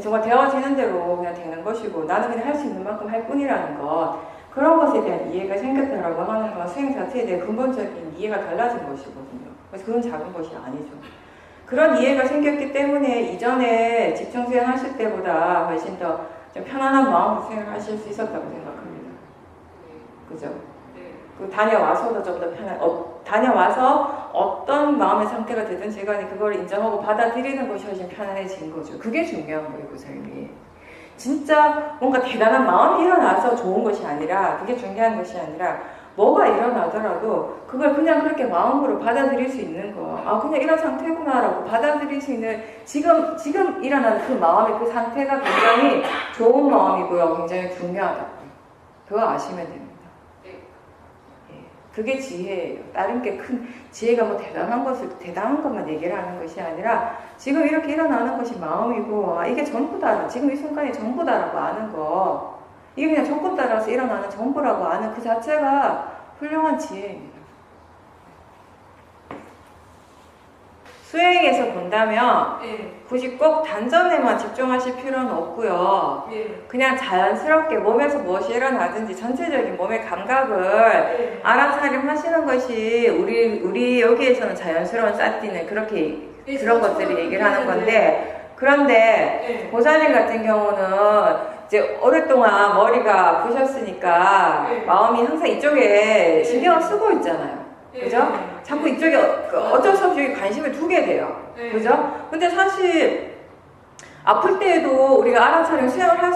정말 되어지는 대로 그냥 되는 것이고 나는 그냥 할 수 있는 만큼 할 뿐이라는 것, 그런 것에 대한 이해가 생겼다라고 하는 건 수행 자체에 대한 근본적인 이해가 달라진 것이거든요. 그래서 그건 작은 것이 아니죠. 그런 이해가 생겼기 때문에 이전에 집중 수행 하실 때보다 훨씬 더 좀 편안한 마음으로 수행을 하실 수 있었다고 생각합니다. 그죠? 다녀와서도 좀 더 다녀와서 어떤 마음의 상태가 되든지 간에 그걸 인정하고 받아들이는 것이 훨씬 편안해진 거죠. 그게 중요한 거예요, 그 삶이. 진짜 뭔가 대단한 마음이 일어나서 좋은 것이 아니라, 그게 중요한 것이 아니라, 뭐가 일어나더라도 그걸 그냥 그렇게 마음으로 받아들일 수 있는 거. 아, 그냥 이런 상태구나라고 받아들일 수 있는 지금 일어나는 그 마음의 그 상태가 굉장히 좋은 마음이고요. 굉장히 중요하다. 그거 아시면 됩니다. 그게 지혜예요. 다른 게 큰 지혜가 뭐 대단한 것만 얘기를 하는 것이 아니라 지금 이렇게 일어나는 것이 마음이고, 아, 이게 전부다. 지금 이 순간이 전부다라고 아는 거. 이게 그냥 조건 따라서 일어나는 전부라고 아는 그 자체가 훌륭한 지혜입니다. 수행에서 본다면 굳이 꼭 단전에만 집중하실 필요는 없고요. 그냥 자연스럽게 몸에서 무엇이 일어나든지 전체적인 몸의 감각을 알아차림하시는 것이 우리 여기에서는 자연스러운 사티는 그렇게 그런 것들을 얘기를 하는 건데, 그런데 보살님 같은 경우는 이제 오랫동안 머리가 아프셨으니까 마음이 항상 이쪽에 신경을 쓰고 있잖아요. 그죠? 자꾸 이쪽에 어쩔 수 없이 관심을 두게 돼요. 그죠? 근데 사실 아플 때에도 우리가 알아차리고 수행을 할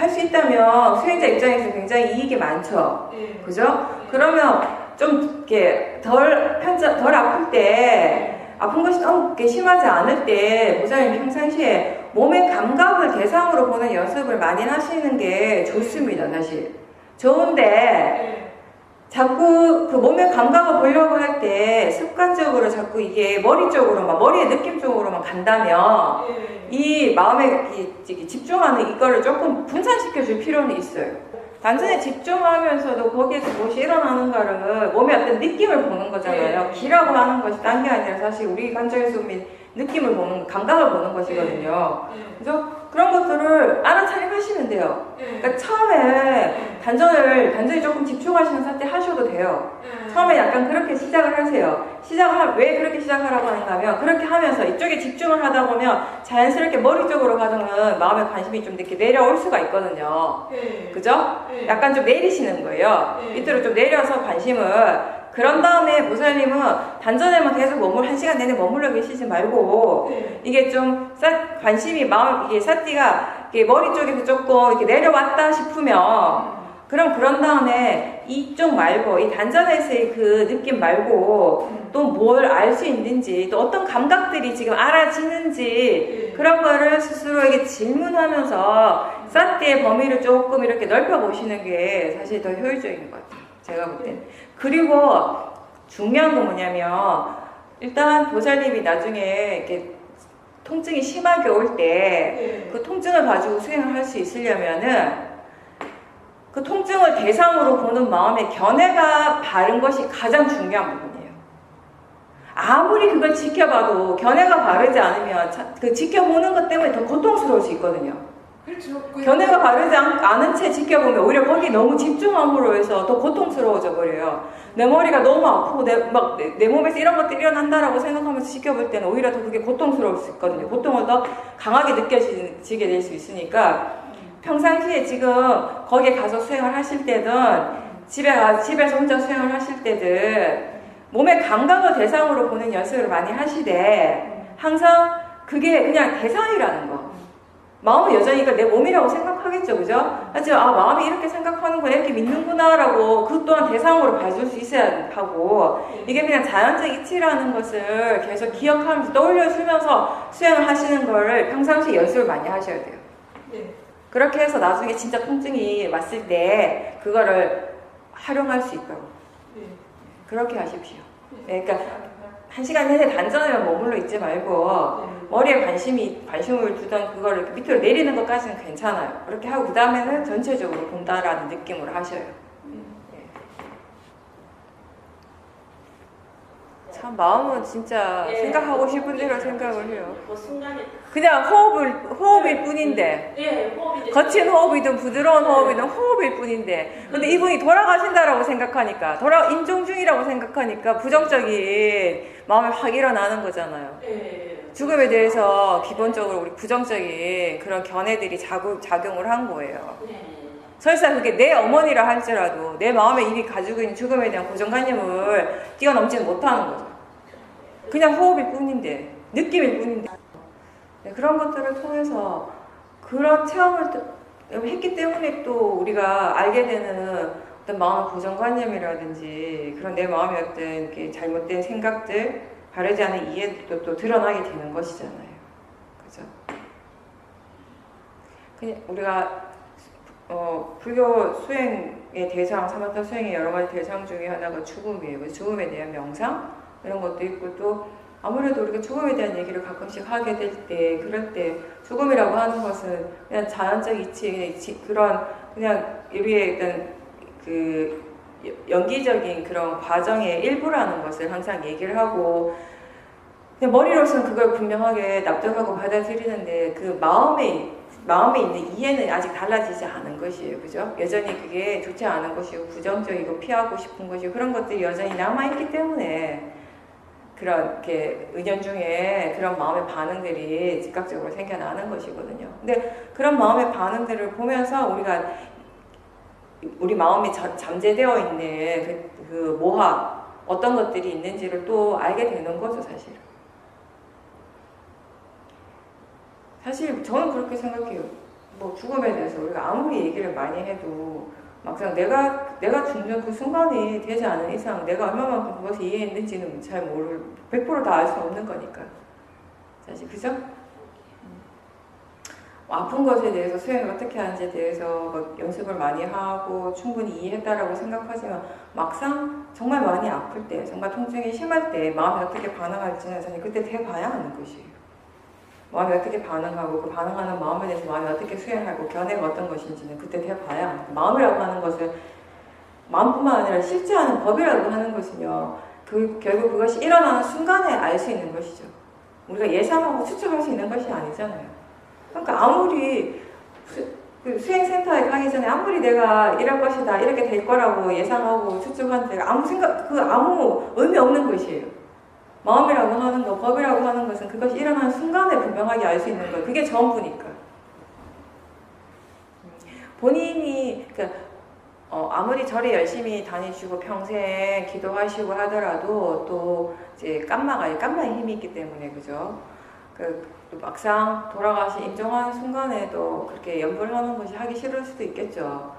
수 있다면 수행자 입장에서 굉장히 이익이 많죠. 그죠? 그러면 좀 이렇게 덜 아플 때, 아픈 것이 너무 심하지 않을 때 보살님 평상시에 몸의 감각을 대상으로 보는 연습을 많이 하시는 게 좋습니다. 사실 좋은데 자꾸 그 몸의 감각을 보려고 할 때 습관적으로 자꾸 이게 머리의 느낌 쪽으로만 간다면 이 마음에 집중하는 이거를 조금 분산시켜 줄 필요는 있어요. 단순히 집중하면서도 거기에서 무엇이 일어나는가를 몸의 어떤 느낌을 보는 거잖아요. 기라고 하는 것이 딴 게 아니라 사실 우리 관점에서 보면 느낌을 보는, 감각을 보는 것이거든요. 그래서 그런 것들을 알아차림하시면 돼요. 그러니까 처음에 단전히 조금 집중하시는 상태 하셔도 돼요. 처음에 약간 그렇게 시작을 하세요. 왜 그렇게 시작하라고 하는가 하면, 그렇게 하면서 이쪽에 집중을 하다 보면 자연스럽게 머리 쪽으로 가는 마음의 관심이 좀 이렇게 내려올 수가 있거든요. 그죠? 약간 좀 내리시는 거예요. 밑으로 좀 내려서 관심을. 그런 다음에 보살님은 단전에만 계속 1시간 내내 머물러 계시지 말고, 이게 좀 관심이 이게 사띠가 이게 머리 쪽에서 조금 이렇게 내려왔다 싶으면, 그런 다음에 이쪽 말고, 이 단전에서의 그 느낌 말고, 또 뭘 알 수 있는지, 또 어떤 감각들이 지금 알아지는지, 그런 거를 스스로에게 질문하면서 사띠의 범위를 조금 이렇게 넓혀보시는 게 사실 더 효율적인 것 같아요. 제가 볼 때는. 그리고 중요한 건 뭐냐면, 일단 보살님이 나중에 이렇게 통증이 심하게 올 때 그 통증을 가지고 수행을 할 수 있으려면은 그 통증을 대상으로 보는 마음의 견해가 바른 것이 가장 중요한 부분이에요. 아무리 그걸 지켜봐도 견해가 바르지 않으면 그 지켜보는 것 때문에 더 고통스러울 수 있거든요. 그렇죠. 견해가 바르지 않은 채 지켜보면 오히려 거기 너무 집중함으로 해서 더 고통스러워져 버려요. 내 머리가 너무 아프고 내 몸에서 이런 것들이 일어난다라고 생각하면서 지켜볼 때는 오히려 더 그게 고통스러울 수 있거든요. 고통을 더 강하게 느껴지게 될 수 있으니까 평상시에 지금 거기에 가서 수행을 하실 때든 집에서 혼자 수행을 하실 때든 몸의 감각을 대상으로 보는 연습을 많이 하시되, 항상 그게 그냥 대상이라는 거. 마음은 여전히 내 몸이라고 생각하겠죠, 그죠? 하지만 마음이 이렇게 생각하는구나, 이렇게 믿는구나라고 그 또한 대상으로 봐줄 수 있어야 하고, 이게 그냥 자연적 이치라는 것을 계속 기억하면서 떠올려주면서 수행을 하시는 거를 평상시 연습을 많이 하셔야 돼요. 네. 그렇게 해서 나중에 진짜 통증이 왔을 때 그거를 활용할 수 있도록 그렇게 하십시오. 네, 그러니까 1시간 내내 단전에만 머물러 있지 말고 머리에 관심을 두던 그거를 이렇게 밑으로 내리는 것까지는 괜찮아요. 그렇게 하고 그 다음에는 전체적으로 본다라는 느낌으로 하셔요. 참 마음은 진짜 생각하고 싶은 대로 생각을 해요. 그 순간에 그냥 호흡일 뿐인데, 호흡이 거친 호흡이든 부드러운 호흡이든 호흡일 뿐인데, 근데 이분이 돌아가신다라고 생각하니까, 임종 중이라고 생각하니까 부정적인 마음이 확 일어나는 거잖아요. 죽음에 대해서 기본적으로 우리 부정적인 그런 견해들이 작용을 한 거예요. 설사 그게 내 어머니라 할지라도 내 마음에 이미 가지고 있는 죽음에 대한 고정관념을 뛰어넘지는 못하는 거죠. 그냥 호흡일 뿐인데, 느낌일 뿐인데. 네, 그런 것들을 통해서 그런 체험을 했기 때문에 또 우리가 알게 되는 어떤 마음의 고정관념이라든지 그런 내 마음의 어떤 이렇게 잘못된 생각들, 바르지 않은 이해도 또 드러나게 되는 것이잖아요. 그죠? 그냥 우리가 불교 수행의 대상, 사마타 수행의 여러 가지 대상 중에 하나가 죽음이에요. 죽음에 대한 명상 이런 것도 있고 또 아무래도 우리가 죽음에 대한 얘기를 가끔씩 하게 될 때, 그럴 때 죽음이라고 하는 것은 그냥 자연적 이치, 그냥 우리의 어떤 그 연기적인 그런 과정의 일부라는 것을 항상 얘기를 하고 그냥 머리로서는 그걸 분명하게 납득하고 받아들이는데 그 마음에 있는 이해는 아직 달라지지 않은 것이에요. 그죠? 여전히 그게 좋지 않은 것이고 부정적이고 피하고 싶은 것이고 그런 것들이 여전히 남아있기 때문에 그렇게 은연중에 그런 마음의 반응들이 즉각적으로 생겨나는 것이거든요. 근데 그런 마음의 반응들을 보면서 우리 마음이 잠재되어 있는 그 모학, 어떤 것들이 있는지를 또 알게 되는 거죠, 사실. 사실 저는 그렇게 생각해요. 뭐 죽음에 대해서 우리가 아무리 얘기를 많이 해도 막상 내가 죽는 그 순간이 되지 않은 이상 내가 얼마만큼 그것을 이해했는지는 잘 100% 다 알 수 없는 거니까. 사실 그죠? 아픈 것에 대해서 수행을 어떻게 하는지에 대해서 연습을 많이 하고 충분히 이해했다라고 생각하지만 막상 정말 많이 아플 때, 정말 통증이 심할 때 마음이 어떻게 반응할지는 사실 그때 돼봐야 하는 것이에요. 마음이 어떻게 반응하고 그 반응하는 마음에 대해서 마음이 어떻게 수행하고 견해가 어떤 것인지는 그때 돼봐야 합니다. 마음이라고 하는 것은 마음뿐만 아니라 실제하는 법이라고 하는 것은요. 결국 그것이 일어나는 순간에 알 수 있는 것이죠. 우리가 예상하고 추측할 수 있는 것이 아니잖아요. 그러니까 아무리 수행센터에 가기 전에 아무리 내가 이럴 것이다 이렇게 될 거라고 예상하고 추측하는데 아무 의미 없는 것이에요. 마음이라고 하는 거, 법이라고 하는 것은 그것이 일어나는 순간에 분명하게 알 수 있는 거예요. 그게 전부니까. 본인이 아무리 절에 열심히 다니시고 평생 기도하시고 하더라도 또 이제 깜마의 힘이 있기 때문에 그죠? 또 막상 임종하는 순간에도 그렇게 연불하는 것이 하기 싫을 수도 있겠죠.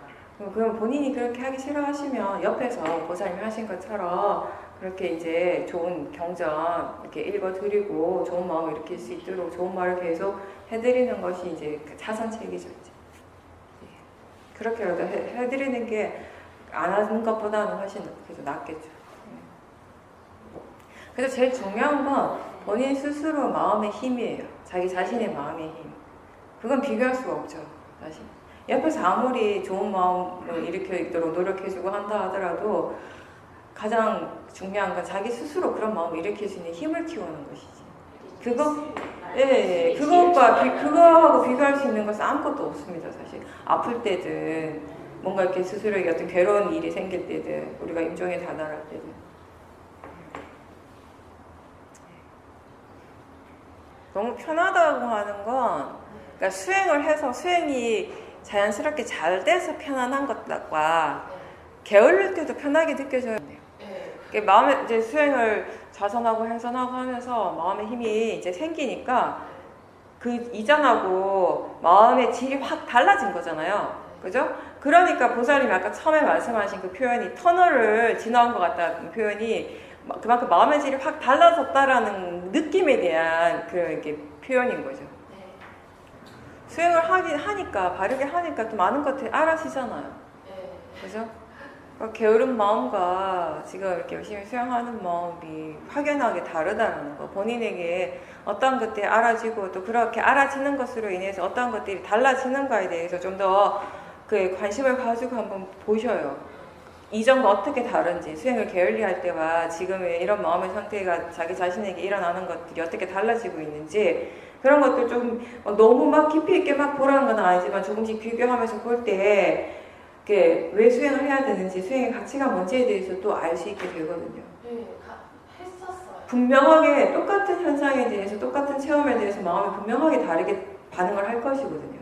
그럼 본인이 그렇게 하기 싫어하시면 옆에서 보살님이 하신 것처럼 그렇게 이제 좋은 경전 이렇게 읽어드리고 좋은 마음을 일으킬 수 있도록 좋은 말을 계속 해드리는 것이 이제 차선책이죠. 그렇게라도 해드리는 게 안 하는 것보다는 훨씬 그래도 낫겠죠. 그래서 제일 중요한 건 본인 스스로 마음의 힘이에요. 자기 자신의 마음의 힘. 그건 비교할 수가 없죠. 사실. 옆에서 아무리 좋은 마음을 일으키도록 노력해주고 한다 하더라도 가장 중요한 건 자기 스스로 그런 마음을 일으킬 수 있는 힘을 키우는 것이지. 그거하고 비교할 수 있는 것은 아무것도 없습니다, 사실. 아플 때든, 뭔가 이렇게 스스로에게 어떤 괴로운 일이 생길 때든, 우리가 임종에 다다를 때든. 너무 편하다고 하는 건, 그러니까 수행을 해서 수행이 자연스럽게 잘 돼서 편안한 것과 게을릴 때도 편하게 느껴져야 돼요. 마음의 이제 수행을 자선하고 행선하고 하면서 마음의 힘이 이제 생기니까 그 이전하고 마음의 질이 확 달라진 거잖아요. 그죠? 그러니까 보살님이 아까 처음에 말씀하신 그 표현이 터널을 지나온 것 같다는 표현이 그만큼 마음의 질이 확 달라졌다라는 느낌에 대한 그런 이렇게 표현인 거죠. 수행을 하니까, 바르게 하니까 또 많은 것들이 알아지잖아요. 그죠? 게으른 마음과 지금 이렇게 열심히 수행하는 마음이 확연하게 다르다는 거. 본인에게 어떤 것들이 알아지고 또 그렇게 알아지는 것으로 인해서 어떤 것들이 달라지는가에 대해서 좀 더 그 관심을 가지고 한번 보셔요. 이전과 어떻게 다른지, 수행을 게을리할 때와 지금의 이런 마음의 상태가 자기 자신에게 일어나는 것들이 어떻게 달라지고 있는지, 그런 것들 좀 너무 막 깊이 있게 막 보라는 건 아니지만 조금씩 비교하면서 볼 때 왜 수행을 해야 되는지, 수행의 가치가 뭔지에 대해서 또 알 수 있게 되거든요. 네, 했었어요. 분명하게 똑같은 현상에 대해서, 똑같은 체험에 대해서 마음이 분명하게 다르게 반응을 할 것이거든요.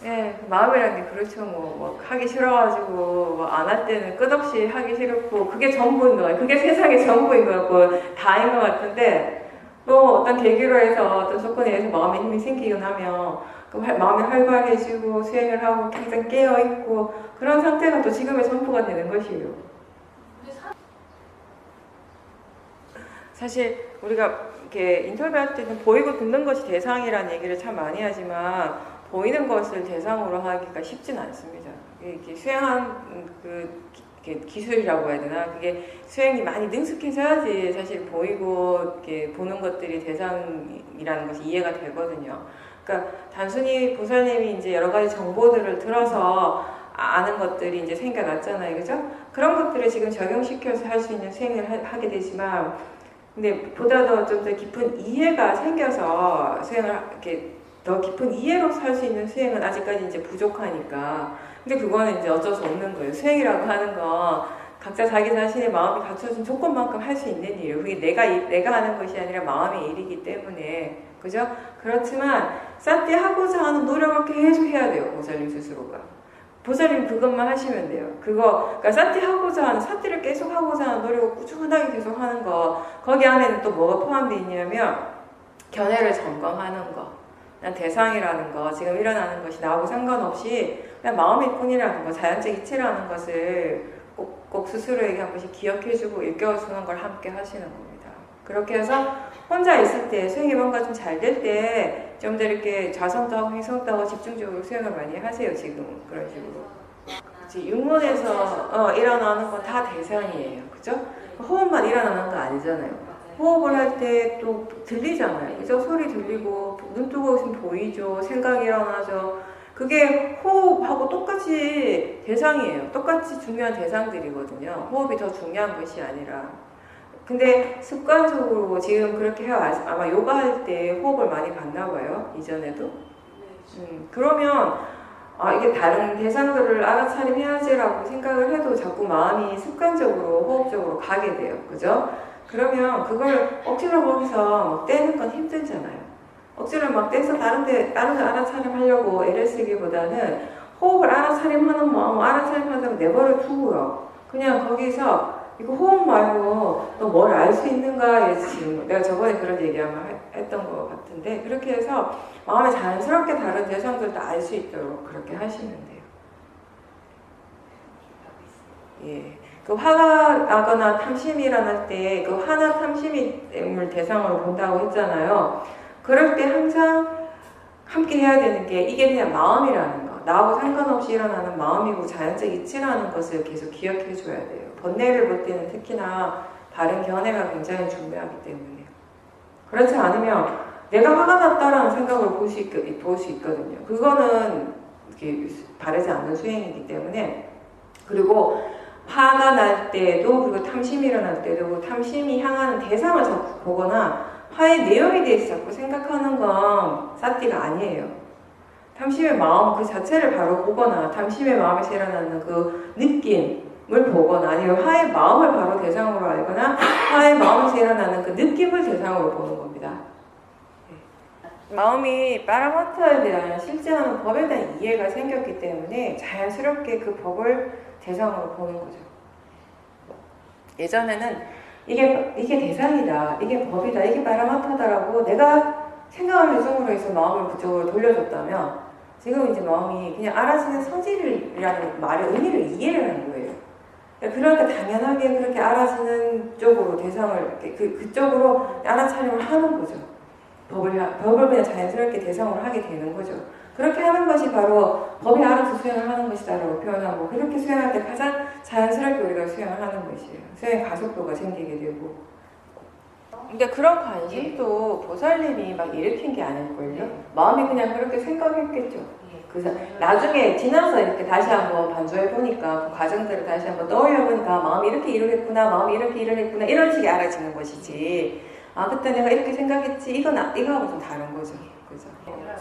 예, 마음이라는 게 그렇죠. 뭐 하기 싫어가지고 안 할 때는 끝없이 하기 싫고 그게 전부인 거예요. 그게 세상의 전부인 거고 다인 것 같은데, 또 어떤 계기로 해서 어떤 조건에 의해서 마음의 힘이 생기고 나면 그 마음이 활발해지고 수행을 하고 굉장히 깨어있고 그런 상태가 또 지금의 전부가 되는 것이에요. 사실 우리가 이렇게 인터뷰할 때는 보이고 듣는 것이 대상이라는 얘기를 참 많이 하지만 보이는 것을 대상으로 하기가 쉽진 않습니다. 이렇게 수행한 기술이라고 해야 되나? 그게 수행이 많이 능숙해져야지 사실 보이고 이렇게 보는 것들이 대상이라는 것이 이해가 되거든요. 그러니까 단순히 보살님이 이제 여러 가지 정보들을 들어서 아는 것들이 이제 생겨났잖아요. 그죠? 그런 것들을 지금 적용시켜서 할 수 있는 수행을 하게 되지만, 근데 보다 더 좀 더 깊은 이해가 생겨서 수행을 이렇게 더 깊은 이해로서 할 수 있는 수행은 아직까지 이제 부족하니까. 근데 그거는 이제 어쩔 수 없는 거예요. 수행이라고 하는 건 각자 자기 자신의 마음이 갖춰진 조건만큼 할 수 있는 일이에요. 그게 내가 하는 것이 아니라 마음의 일이기 때문에. 그죠? 그렇지만 쌌디 하고자 하는 노력을 계속 해야 돼요. 보살님 스스로가. 보살님 그것만 하시면 돼요. 그러니까 쌌디 하고자 하는, 쌌티를 계속 하고자 하는 노력을 꾸준하게 계속 하는 거. 거기 안에는 또 뭐가 포함되어 있냐면 견해를 점검하는 거. 난 대상이라는 거, 지금 일어나는 것이 나하고 상관없이 그냥 마음일 뿐이라는 거, 자연적 이치라는 것을 꼭 스스로에게 한 번씩 기억해주고 일깨워주는 걸 함께 하시는 겁니다. 그렇게 해서 혼자 있을 때, 수행이 뭔가 좀 잘 될 때 좀 더 이렇게 좌성도 하고 횡성도 하고 집중적으로 수행을 많이 하세요. 지금 그런 식으로. 육문에서 일어나는 건 다 대상이에요. 그죠? 호흡만 일어나는 거 아니잖아요. 호흡을 할 때 또 들리잖아요. 그죠? 소리 들리고 눈 뜨고 있으면 보이죠. 생각이 일어나죠. 그게 호흡하고 똑같이 대상이에요. 똑같이 중요한 대상들이거든요. 호흡이 더 중요한 것이 아니라. 근데 습관적으로 지금 그렇게 아마 요가 할 때 호흡을 많이 봤나 봐요. 이전에도. 그러면 이게 다른 대상들을 알아차림해야지라고 생각을 해도 자꾸 마음이 습관적으로 호흡적으로 가게 돼요. 그죠? 그러면 그걸 억지로 거기서 막 떼는 건 힘들잖아요. 억지로 막 떼서 다른 데 알아차림하려고 애를 쓰기보다는 호흡을 알아차림하는 마음, 알아차림하다가 내버려 두고요. 그냥 거기서 이거 호흡 말고 너 뭘 알 수 있는가에 지금 내가 저번에 그런 얘기 아마 했던 것 같은데, 그렇게 해서 마음에 자연스럽게 다른 대상들도 알 수 있도록 그렇게 하시면 돼요. 예. 그 화가 나거나 탐심이 일어날 때 그 화나 탐심을 대상으로 본다고 했잖아요. 그럴 때 항상 함께 해야 되는 게 이게 그냥 마음이라는 거. 나하고 상관없이 일어나는 마음이고 자연적 이치라는 것을 계속 기억해 줘야 돼요. 번뇌를 볼 때는 특히나 바른 견해가 굉장히 중요하기 때문에. 그렇지 않으면 내가 화가 났다라는 생각을 볼 수 있거든요. 그거는 이렇게 바르지 않는 수행이기 때문에. 그리고 화가 날 때도, 그리고 탐심이 일어날 때도 그 탐심이 향하는 대상을 자꾸 보거나 화의 내용에 대해서 자꾸 생각하는 건 삿띠가 아니에요. 탐심의 마음 그 자체를 바로 보거나 탐심의 마음에서 일어나는 그 느낌을 보거나 아니면 화의 마음을 바로 대상으로 알거나 화의 마음에서 일어나는 그 느낌을 대상으로 보는 겁니다. 마음이 파라마타에 대한 실제하는 법에 대한 이해가 생겼기 때문에 자연스럽게 그 법을 대상으로 보는 거죠. 예전에는 이게 대상이다, 이게 법이다, 이게 파라마타다라고 내가 생각을 해줌으로 해서 마음을 그쪽으로 돌려줬다면 지금 이제 마음이 그냥 알아지는 성질이라는 말의 의미를 이해를 하는 거예요. 그러니까 당연하게 그렇게 알아지는 쪽으로 대상을 그쪽으로 알아차림을 하는 거죠. 법을 그냥 자연스럽게 대상으로 하게 되는 거죠. 그렇게 하는 것이 바로 법이 알아서 수행을 하는 것이다라고 표현하고 그렇게 수행할 때 가장 자연스럽게 우리가 수행을 하는 것이에요. 수행 가속도가 생기게 되고. 그러니까 그런 관심도 보살님이 막 일으킨 게 아닐걸요. 마음이 그냥 그렇게 생각했겠죠. 그래서 나중에 지나서 이렇게 다시 한번 반조해 보니까 그 과정들을 다시 한번 떠올려 보니까 마음이 이렇게 이러겠구나, 마음이 이렇게 이러겠구나 이런 식이 알아지는 것이지. 아 그때 내가 이렇게 생각했지 이거하고 좀 다른 거죠. 그죠?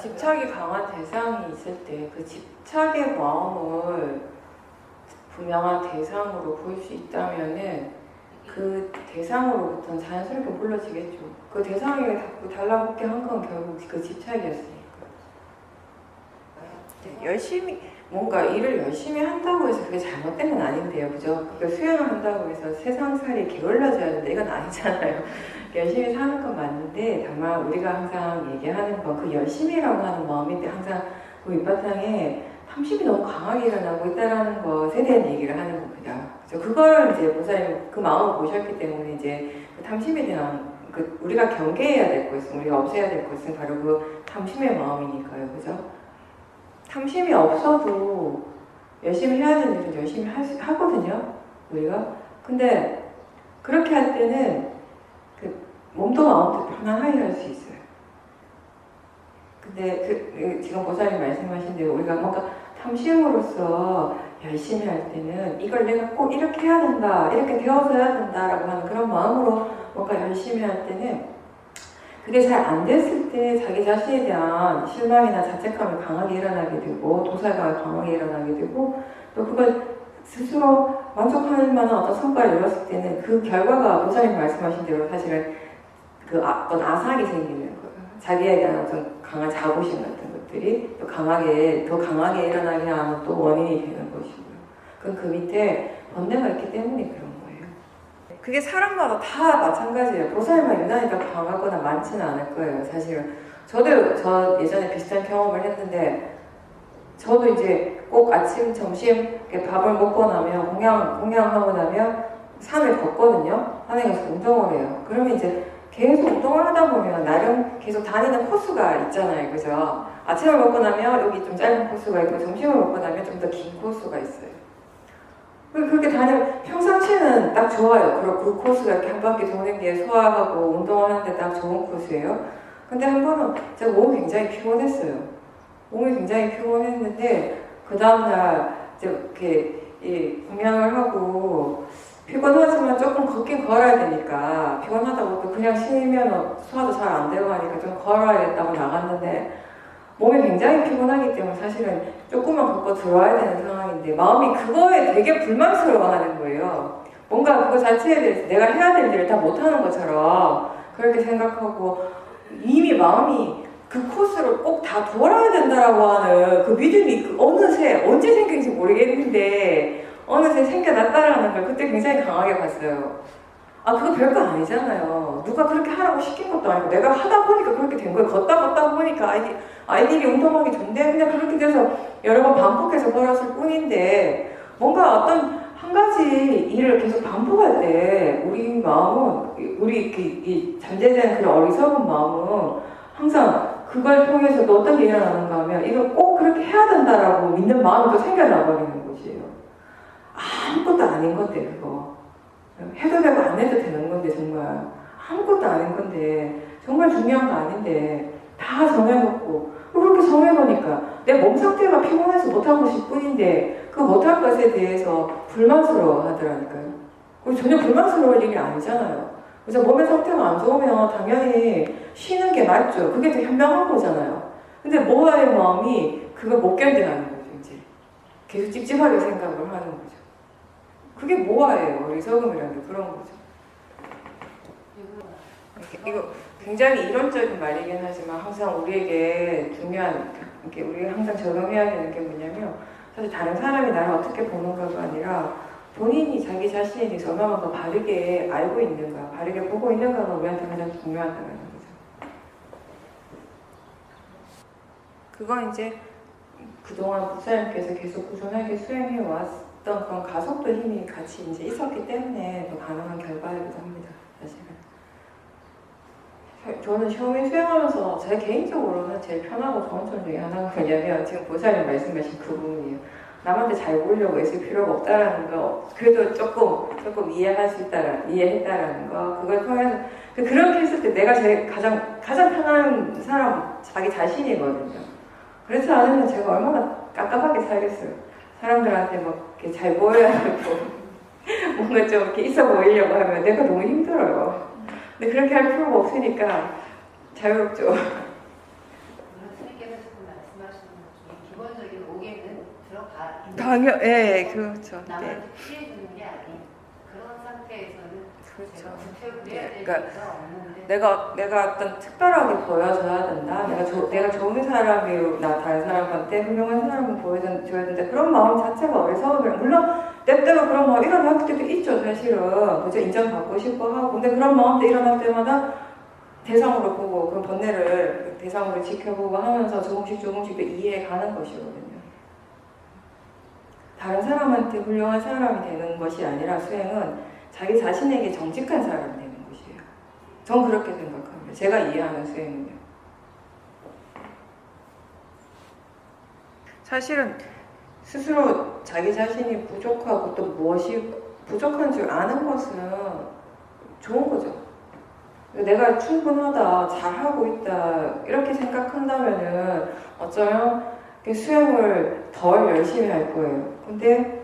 집착이 강한 대상이 있을 때 그 집착의 마음을 분명한 대상으로 볼 수 있다면은 그 대상으로부터는 자연스럽게 물러지겠죠. 그 대상이 자꾸 달라붙게 한 건 결국 그 집착이었으니까. 열심히 뭔가 일을 열심히 한다고 해서 그게 잘못된 건 아닌데요, 그죠? 그걸 수행을 한다고 해서 세상살이 게을러져야 되는데 이건 아니잖아요. 열심히 사는 건 맞는데 다만 우리가 항상 얘기하는 건 그 열심히라고 하는 마음인데 항상 그 밑바탕에 탐심이 너무 강하게 일어나고 있다라는 것에 대한 얘기를 하는 겁니다. 그래서 그걸 이제 보살님 그 마음을 보셨기 때문에 이제 그 탐심에 대한 우리가 경계해야 될 것은 우리가 없애야 될 것은 바로 그 탐심의 마음이니까요, 그죠? 탐심이 없어도 열심히 해야 되는 일은 열심히 하거든요, 우리가. 근데 그렇게 할 때는 그 몸도 마음도 편안하게 할 수 있어요. 근데 지금 보살님 말씀하신 대로 우리가 뭔가 탐심으로써 열심히 할 때는 이걸 내가 꼭 이렇게 해야 된다, 이렇게 되어서 해야 된다라고 하는 그런 마음으로 뭔가 열심히 할 때는 그게 잘 안 됐을 때 자기 자신에 대한 실망이나 자책감이 강하게 일어나게 되고 도살감이 강하게 일어나게 되고 또 그걸 스스로 만족할 만한 어떤 성과를 이뤘을 때는 그 결과가 보살님 말씀하신 대로 사실은 어떤 아상이 생기는 거예요. 자기에 대한 어떤 강한 자부심 같은 것들이 또 더 강하게 일어나게 하는 또 원인이 되는 것이고요. 그럼 그 밑에 번뇌가 있기 때문에 그런 거예요. 그게 사람마다 다 마찬가지예요. 보살만 유난히 더 강하거나 많지는 않을 거예요. 사실은 저 예전에 비슷한 경험을 했는데 저도 이제 꼭 아침, 점심 밥을 먹고 나면 공양하고 나면 산을 걷거든요. 산에 가서 운동을 해요. 그러면 이제 계속 운동을 하다 보면 나름 계속 다니는 코스가 있잖아요. 그죠? 아침을 먹고 나면 여기 좀 짧은 코스가 있고 점심을 먹고 나면 좀 더 긴 코스가 있어요. 그렇게 다니면 평상시에는 딱 좋아요. 그리고 그 코스가 이렇게 한 바퀴 도는 게 소화하고 운동을 하는데 딱 좋은 코스예요. 근데 한 번은 제가 몸이 굉장히 피곤했어요. 몸이 굉장히 피곤했는데 그 다음날 이제 이렇게 공양을 하고 피곤하지만 조금 걷긴 걸어야 되니까 피곤하다고 또 그냥 쉬면 소화도 잘 안 되고 하니까 좀 걸어야겠다고 나갔는데 몸이 굉장히 피곤하기 때문에 사실은 조금만 걷고 들어와야 되는 상황인데 마음이 그거에 되게 불만스러워하는 거예요. 뭔가 그거 자체에 대해서 내가 해야 될 일을 다 못하는 것처럼 그렇게 생각하고 이미 마음이 그 코스를 꼭 다 돌아야 된다라고 하는 그 믿음이 어느새 언제 생긴지 모르겠는데 어느새 생겨났다라는 걸 그때 굉장히 강하게 봤어요. 아 그거 별거 아니잖아요. 누가 그렇게 하라고 시킨 것도 아니고 내가 하다 보니까 그렇게 된 거예요. 걷다 보니까 아이들이 운동하기 좋은데 그냥 그렇게 돼서 여러 번 반복해서 걸었을 뿐인데 뭔가 어떤 한 가지 일을 계속 반복할 때 우리 마음은 우리 이 잠재된 그 어리석은 마음은 항상 그걸 통해서 또 어떤 게 일어나는가 하면 이걸 꼭 그렇게 해야 된다라고 믿는 마음이 또 생겨나 버리는 것이에요. 아무것도 아닌 건데 그거 해도 되고 안 해도 되는 건데 정말 아무것도 아닌 건데 정말 중요한 거 아닌데 다 정해놓고 그렇게 정해놓으니까 내 몸 상태가 피곤해서 못한 것일 뿐인데 그 못한 것에 대해서 불만스러워 하더라니까요. 그리고 전혀 불만스러울 일이 아니잖아요. 그래서 몸의 상태가 안 좋으면 당연히 쉬는 게 맞죠. 그게 더 현명한 거잖아요. 근데 모아의 마음이 그걸 못 견뎌하는 거죠. 이제 계속 찝찝하게 생각을 하는 거죠. 그게 모아예요. 어리석음이라는 게 그런 거죠. 이거 굉장히 이론적인 말이긴 하지만 항상 우리에게 중요한 우리가 항상 적용해야 되는 게 뭐냐면 사실 다른 사람이 나를 어떻게 보는가가 아니라 본인이 자기 자신에 대해서 얼마만큼 바르게 알고 있는가, 바르게 보고 있는가가 우리한테 가장 중요하다는 거죠. 그건 이제 그동안 목사님께서 계속 꾸준하게 수행해 왔던 그런 가속도 힘이 같이 이제 있었기 때문에 더 가능한 결과이기도 합니다. 사실은. 저는 처음에 수행하면서 제 개인적으로는 제일 편하고 좋은 점 중에 하나가 뭐냐면 지금 보살님 말씀하신 그 부분이에요. 남한테 잘 보이려고 애쓸 필요가 없다라는 거, 그래도 조금 이해했다라는 거, 그걸 통해서 그렇게 했을 때 내가 제일 가장 편한 사람 자기 자신이거든요. 그렇지 않으면 제가 얼마나 깝깝하게 살겠어요. 사람들한테 막 이렇게 잘 보여야 하고 뭔가 좀 이렇게 있어 보이려고 하면 내가 너무 힘들어요. 근데 그렇게 할 필요가 없으니까 자유롭죠. 선생님께서 지금 말씀하시는 것 중에 기본적인 오개는 들어가 있는 당연, 예, 그렇죠. 네. 남한테 피해 주는 게 아닌 그런 상태에서는 그렇죠. 제가 구태를 해야 될 그러니까 필요가 없는데 내가 어떤 특별하게 보여줘야 된다. 내가 좋은 사람이고 다른 사람한테 훌륭한 사람을 보여줘야 된다. 그런 마음 자체가 어리석으면 물론 때때로 그런 마음 일어날 때도 있죠. 사실은 그죠 인정받고 싶어 하고 근데 그런 마음도 일어날 때마다 대상으로 보고 그 번뇌를 대상으로 지켜보고 하면서 조금씩 또 이해해가는 것이거든요. 다른 사람한테 훌륭한 사람이 되는 것이 아니라 수행은 자기 자신에게 정직한 사람이 되는 것이에요. 전 그렇게 생각합니다. 제가 이해하는 수행은요. 사실은 스스로 자기 자신이 부족하고 또 무엇이 부족한 줄 아는 것은 좋은 거죠. 내가 충분하다, 잘하고 있다 이렇게 생각한다면은 어쩌면 수행을 덜 열심히 할 거예요. 근데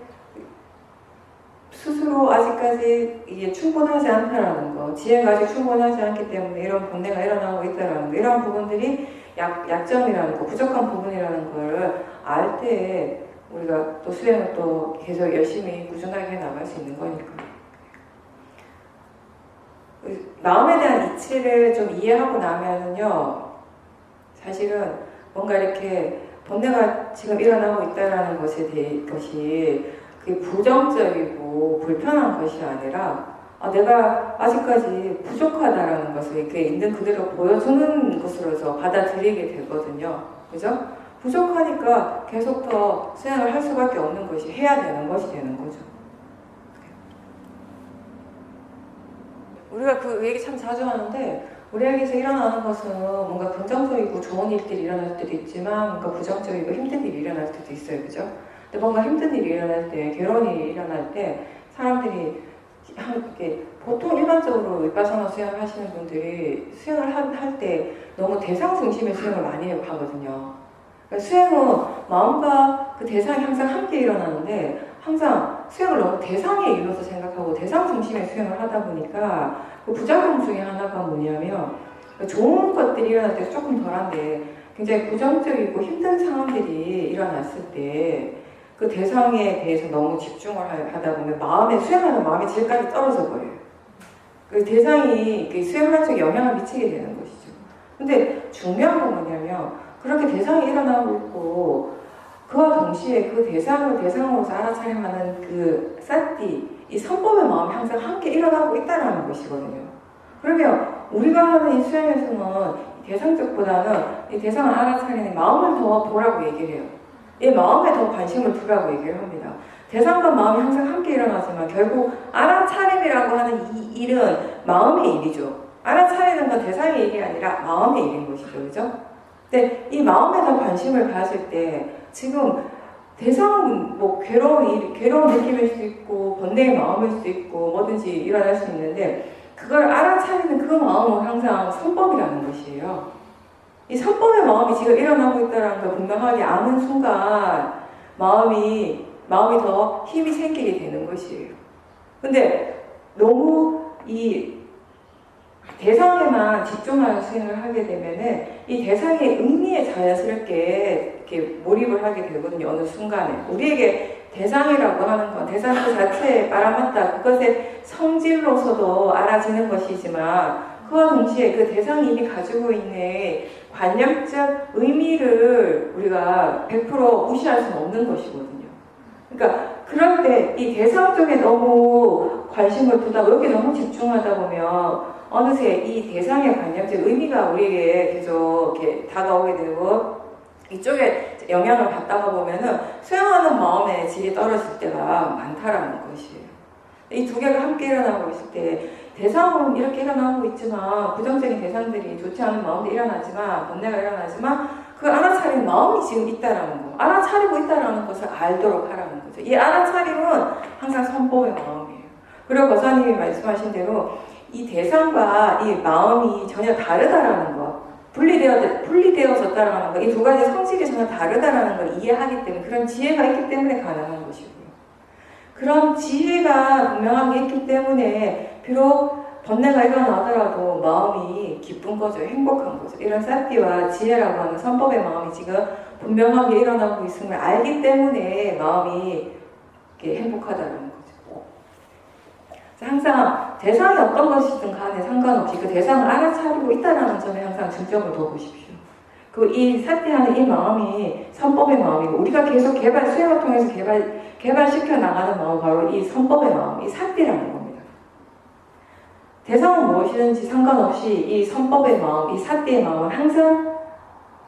스스로 아직까지 이게 충분하지 않다라는 거, 지혜가 아직 충분하지 않기 때문에 이런 번뇌가 일어나고 있다라는 거, 이런 부분들이 약점이라는 거, 부족한 부분이라는 걸 알 때 우리가 또 수행을 또 계속 열심히 꾸준하게 나갈 수 있는 거니까. 마음에 대한 이치를 좀 이해하고 나면은요, 사실은 뭔가 이렇게 번뇌가 지금 일어나고 있다라는 것이 그게 부정적이고 불편한 것이 아니라 내가 아직까지 부족하다라는 것을 이렇게 있는 그대로 보여주는 것으로서 받아들이게 되거든요. 그죠? 부족하니까 계속 더 수행을 할 수밖에 없는 것이 해야 되는 것이 되는 거죠. 우리가 그 얘기 참 자주 하는데 우리에게서 일어나는 것은 뭔가 긍정적이고 좋은 일들이 일어날 때도 있지만 뭔가 부정적이고 힘든 일이 일어날 때도 있어요. 그죠? 근데 뭔가 힘든 일이 일어날 때, 괴로운 일이 일어날 때 사람들이 이렇게 보통 일반적으로 위파사나 수행을 하시는 분들이 수행을 할 때 너무 대상 중심의 수행을 많이 하거든요. 그러니까 수행은 마음과 그 대상이 항상 함께 일어나는데 항상 수행을 너무 대상에 이뤄서 생각하고 대상 중심의 수행을 하다 보니까 그 부작용 중에 하나가 뭐냐면 좋은 것들이 일어날 때 조금 덜한데 굉장히 부정적이고 힘든 상황들이 일어났을 때 그 대상에 대해서 너무 집중을 하다 보면 수행하는 마음의 질까지 떨어져 버려요. 그 대상이 수행하는 쪽에 영향을 미치게 되는 것이죠. 근데 중요한 건 뭐냐면 그렇게 대상이 일어나고 있고 그와 동시에 그 대상을 대상으로서 알아차림하는 그 사띠, 이 선법의 마음이 항상 함께 일어나고 있다는 것이거든요. 그러면 우리가 하는 이 수행에서는 대상적보다는 이 대상을 알아차리는 마음을 더 보라고 얘기를 해요. 이 마음에 더 관심을 두라고 얘기를 합니다. 대상과 마음이 항상 함께 일어나지만 결국 알아차림이라고 하는 이 일은 마음의 일이죠. 알아차리는 건 대상의 일이 아니라 마음의 일인 것이죠. 그죠? 근데 이 마음에 더 관심을 가질 때 지금 대상은 뭐 괴로운 느낌일 수 있고 번뇌의 마음일 수 있고 뭐든지 일어날 수 있는데 그걸 알아차리는 그 마음은 항상 선법이라는 것이에요. 이 선법의 마음이 지금 일어나고 있다는 걸 분명하게 아는 순간 마음이 더 힘이 생기게 되는 것이에요. 근데 너무 이 대상에만 집중하여 수행을 하게 되면은 이 대상의 의미에 자연스럽게 이렇게 몰입을 하게 되거든요. 어느 순간에. 우리에게 대상이라고 하는 건 대상 그 자체에 빨아맞다. 그것의 성질로서도 알아지는 것이지만 그와 동시에 그 대상이 이미 가지고 있는 관념적 의미를 우리가 100% 무시할 수는 없는 것이거든요. 그러니까 그럴 때 이 대상 쪽에 너무 관심을 두다가 여기 너무 집중하다 보면 어느새 이 대상의 관념적 의미가 우리에게 계속 이렇게 다가오게 되고 이쪽에 영향을 받다가 보면은 수행하는 마음의 질이 떨어질 때가 많다라는 것이에요. 이 두 개가 함께 일어나고 있을 때 대상은 이렇게 일어나고 있지만 부정적인 대상들이 좋지 않은 마음도 일어나지만 번뇌가 일어나지만 그 알아차린 마음이 지금 있다라는 거, 알아차리고 있다라는 것을 알도록 하라는 거죠. 이 알아차림은 항상 선법의 마음이에요. 그리고 거사님이 말씀하신 대로 이 대상과 이 마음이 전혀 다르다라는 거, 분리되어졌다라는 거, 이 두 가지 성질이 전혀 다르다라는 걸 이해하기 때문에 그런 지혜가 있기 때문에 가능한 것이고요. 그런 지혜가 분명하게 있기 때문에 비록 번뇌가 일어나더라도 마음이 기쁜 거죠. 행복한 거죠. 이런 사띠와 지혜라고 하는 선법의 마음이 지금 분명하게 일어나고 있음을 알기 때문에 마음이 이렇게 행복하다는 거죠. 항상 대상이 어떤 것이든 간에 상관없이 그 대상을 알아차리고 있다는 점에 항상 중점을 둬보십시오. 그 이 사띠하는 이 마음이 선법의 마음이고 우리가 계속 수행을 통해서 개발시켜 나가는 마음은 바로 이 선법의 마음, 이 사띠라는 겁니다. 대상은 무엇이든지 상관없이 이 선법의 마음, 이 사띠의 마음은 항상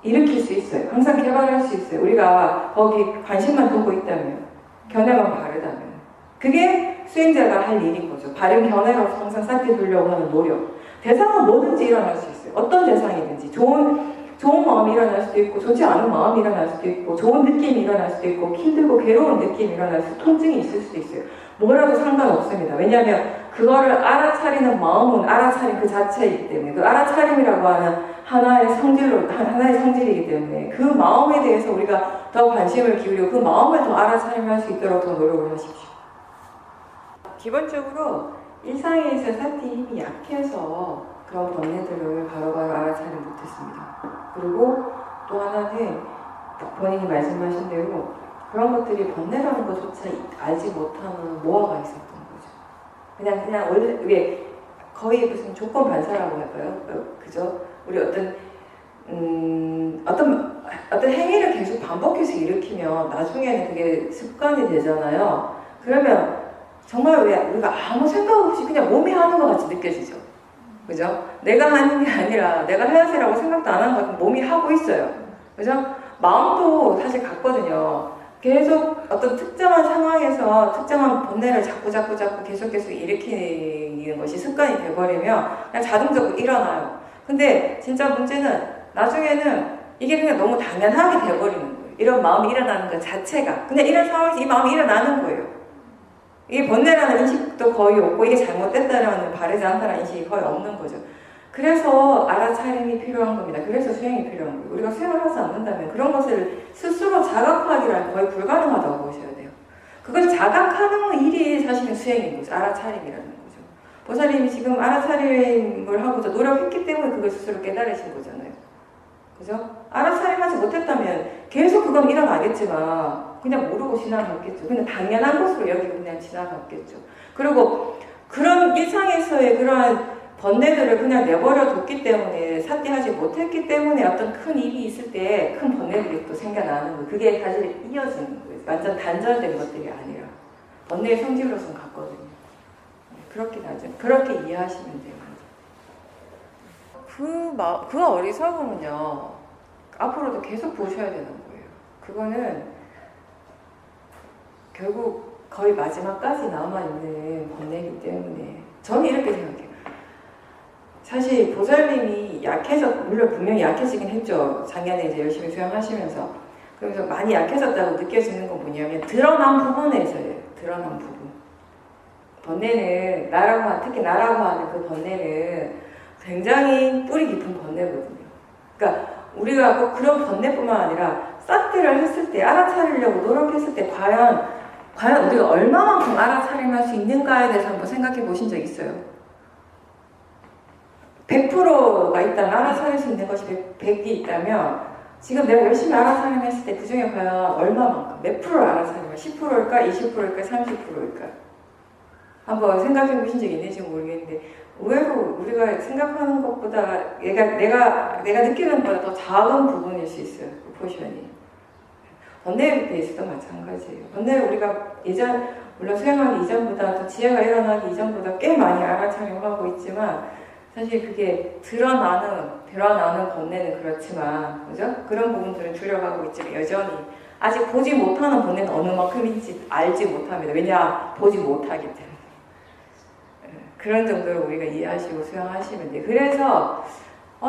일으킬 수 있어요. 항상 개발할 수 있어요. 우리가 거기 관심만 두고 있다면, 견해만 바르다면. 그게 수행자가 할 일인 거죠. 바른 견해로서 항상 사띠 두려고 하는 노력. 대상은 뭐든지 일어날 수 있어요. 어떤 대상이든지. 좋은 마음이 일어날 수도 있고 좋지 않은 마음이 일어날 수도 있고 좋은 느낌이 일어날 수도 있고 힘들고 괴로운 느낌이 일어날 수도 있고 통증이 있을 수도 있어요. 뭐라도 상관없습니다. 왜냐하면 그거를 알아차리는 마음은 알아차림 그 자체이기 때문에 그 알아차림이라고 하는 하나의 성질이기 때문에 그 마음에 대해서 우리가 더 관심을 기울이고 그 마음을 더 알아차림할 수 있도록 더 노력을 하십시오. 기본적으로 일상에서 사띠 힘이 약해서 그런 번뇌들을 바로바로 알아차리 못했습니다. 그리고 또 하나는 본인이 말씀하신 대로 그런 것들이 번뇌라는 것조차 알지 못하는 모아가 있었던 거죠. 그냥 원래 거의 무슨 조건 반사라고 할까요? 그죠? 우리 어떤 행위를 계속 반복해서 일으키면 나중에는 그게 습관이 되잖아요. 그러면 정말 왜 우리가 아무 생각 없이 그냥 몸이 하는 것 같이 느껴지죠. 그죠? 내가 하는 게 아니라 내가 해야지라고 생각도 안 하는 것 같으면 몸이 하고 있어요. 그죠? 마음도 사실 같거든요. 계속 어떤 특정한 상황에서 특정한 번뇌를 자꾸 계속 일으키는 것이 습관이 돼버리면 그냥 자동적으로 일어나요. 근데 진짜 문제는 나중에는 이게 그냥 너무 당연하게 돼버리는 거예요. 이런 마음이 일어나는 것 자체가. 그냥 이런 상황에서 이 마음이 일어나는 거예요. 이게 번뇌라는 인식도 거의 없고 이게 잘못됐다라는 바르지 않다라는 인식이 거의 없는 거죠. 그래서 알아차림이 필요한 겁니다. 그래서 수행이 필요한 거예요. 우리가 수행을 하지 않는다면 그런 것을 스스로 자각하기란 거의 불가능하다고 보셔야 돼요. 그걸 자각하는 일이 사실은 수행인 거죠. 알아차림이라는 거죠. 보살님이 지금 알아차림을 하고자 노력했기 때문에 그걸 스스로 깨달으신 거잖아요. 그죠? 알아차림하지 못했다면 계속 그건 일어나겠지만 그냥 모르고 지나갔겠죠. 그냥 당연한 것으로 여기고 그냥 지나갔겠죠. 그리고 그런 일상에서의 그러한 번뇌들을 그냥 내버려 뒀기 때문에 사띠하지 못했기 때문에 어떤 큰 일이 있을 때 큰 번뇌들이 또 생겨나는 거예요. 그게 사실 이어지는 거예요. 완전 단절된 것들이 아니라 번뇌의 성질로서는 같거든요. 그렇게 이해하시면 돼요. 그 어리석음은요 앞으로도 계속 보셔야 되는 거예요. 그거는 결국 거의 마지막까지 남아있는 번뇌이기 때문에 저는 이렇게 생각해요. 사실 보살님이 물론 분명히 약해지긴 했죠. 작년에 이제 열심히 수행하시면서. 그래서 많이 약해졌다고 느껴지는 건 뭐냐면 드러난 부분에서예요. 드러난 부분. 번뇌는 특히 나라고 하는 그 번뇌는 굉장히 뿌리 깊은 번뇌거든요. 그러니까 우리가 꼭 그런 번뇌뿐만 아니라 사띠를 했을 때 알아차리려고 노력했을 때 과연 우리가 얼마만큼 알아차림할 수 있는가에 대해서 한번 생각해 보신 적 있어요? 100%가 있다면 알아차릴 수 있는 것이 100이 있다면 지금 내가 열심히 알아차림했을 때 그 중에 과연 얼마만큼 몇 프로를 알아차림할 10%일까? 20%일까? 30%일까? 한번 생각해 보신 적 있는지 모르겠는데 의외로 우리가 생각하는 것보다 내가 느끼는 것보다 더 작은 부분일 수 있어요. 포션이. 번뇌에 대해서도 마찬가지예요. 번뇌를 우리가 물론 수행하기 이전보다 또 지혜가 일어나기 이전보다 꽤 많이 알아차림하고 있지만 사실 그게 드러나는 번뇌는 그렇지만, 그죠? 그런 부분들은 줄여가고 있지만 여전히 아직 보지 못하는 번뇌는 어느 만큼인지 알지 못합니다. 왜냐? 보지 못하기 때문에. 그런 정도로 우리가 이해하시고 수용하시면 돼요. 그래서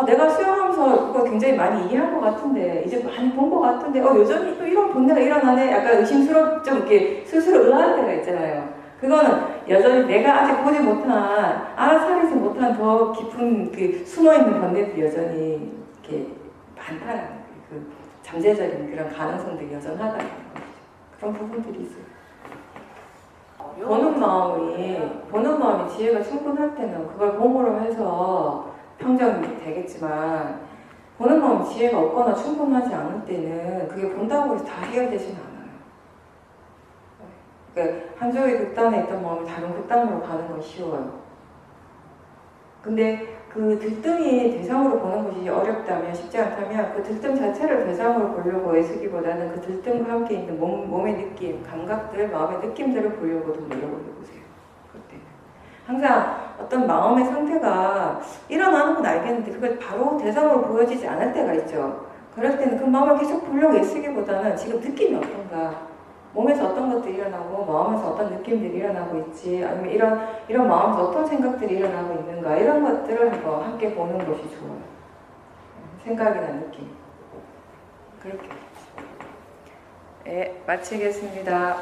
내가 수용하면서 그거 굉장히 많이 이해한 것 같은데, 이제 많이 본 것 같은데, 여전히 또 이런 번뇌가 일어나네? 약간 좀 이렇게 스스로 의아할 때가 있잖아요. 그거는 여전히 내가 아직 보지 못한, 알아차리지 못한 더 깊은 그 숨어있는 번뇌들이 여전히 이렇게 많다는 거예요. 그 잠재적인 그런 가능성들이 여전하다는 거죠. 그런 부분들이 있어요. 보는 마음이 지혜가 충분할 때는 그걸 공부를 해서 평정이 되겠지만, 보는 마음이 지혜가 없거나 충분하지 않을 때는 그게 본다고 해서 다 해결되지는 않아요. 그러니까 한쪽의 극단에 있던 마음이 다른 극단으로 가는 건 쉬워요. 근데 그 들뜸이 대상으로 보는 것이 어렵다면, 쉽지 않다면 그 들뜸 자체를 대상으로 보려고 애쓰기보다는 그 들뜸과 함께 있는 몸의 느낌, 감각들, 마음의 느낌들을 보려고 좀 노력을 해보세요. 그때 항상 어떤 마음의 상태가 일어나는 건 알겠는데 그걸 바로 대상으로 보여지지 않을 때가 있죠. 그럴 때는 그 마음을 계속 보려고 애쓰기보다는 지금 느낌이 어떤가, 몸에서 어떤 것들이 일어나고 마음에서 어떤 느낌들이 일어나고 있지, 아니면 이런 마음에서 어떤 생각들이 일어나고 있는가, 이런 것들을 한번 함께 보는 것이 좋아요. 생각이나 느낌. 그렇게. 네, 마치겠습니다.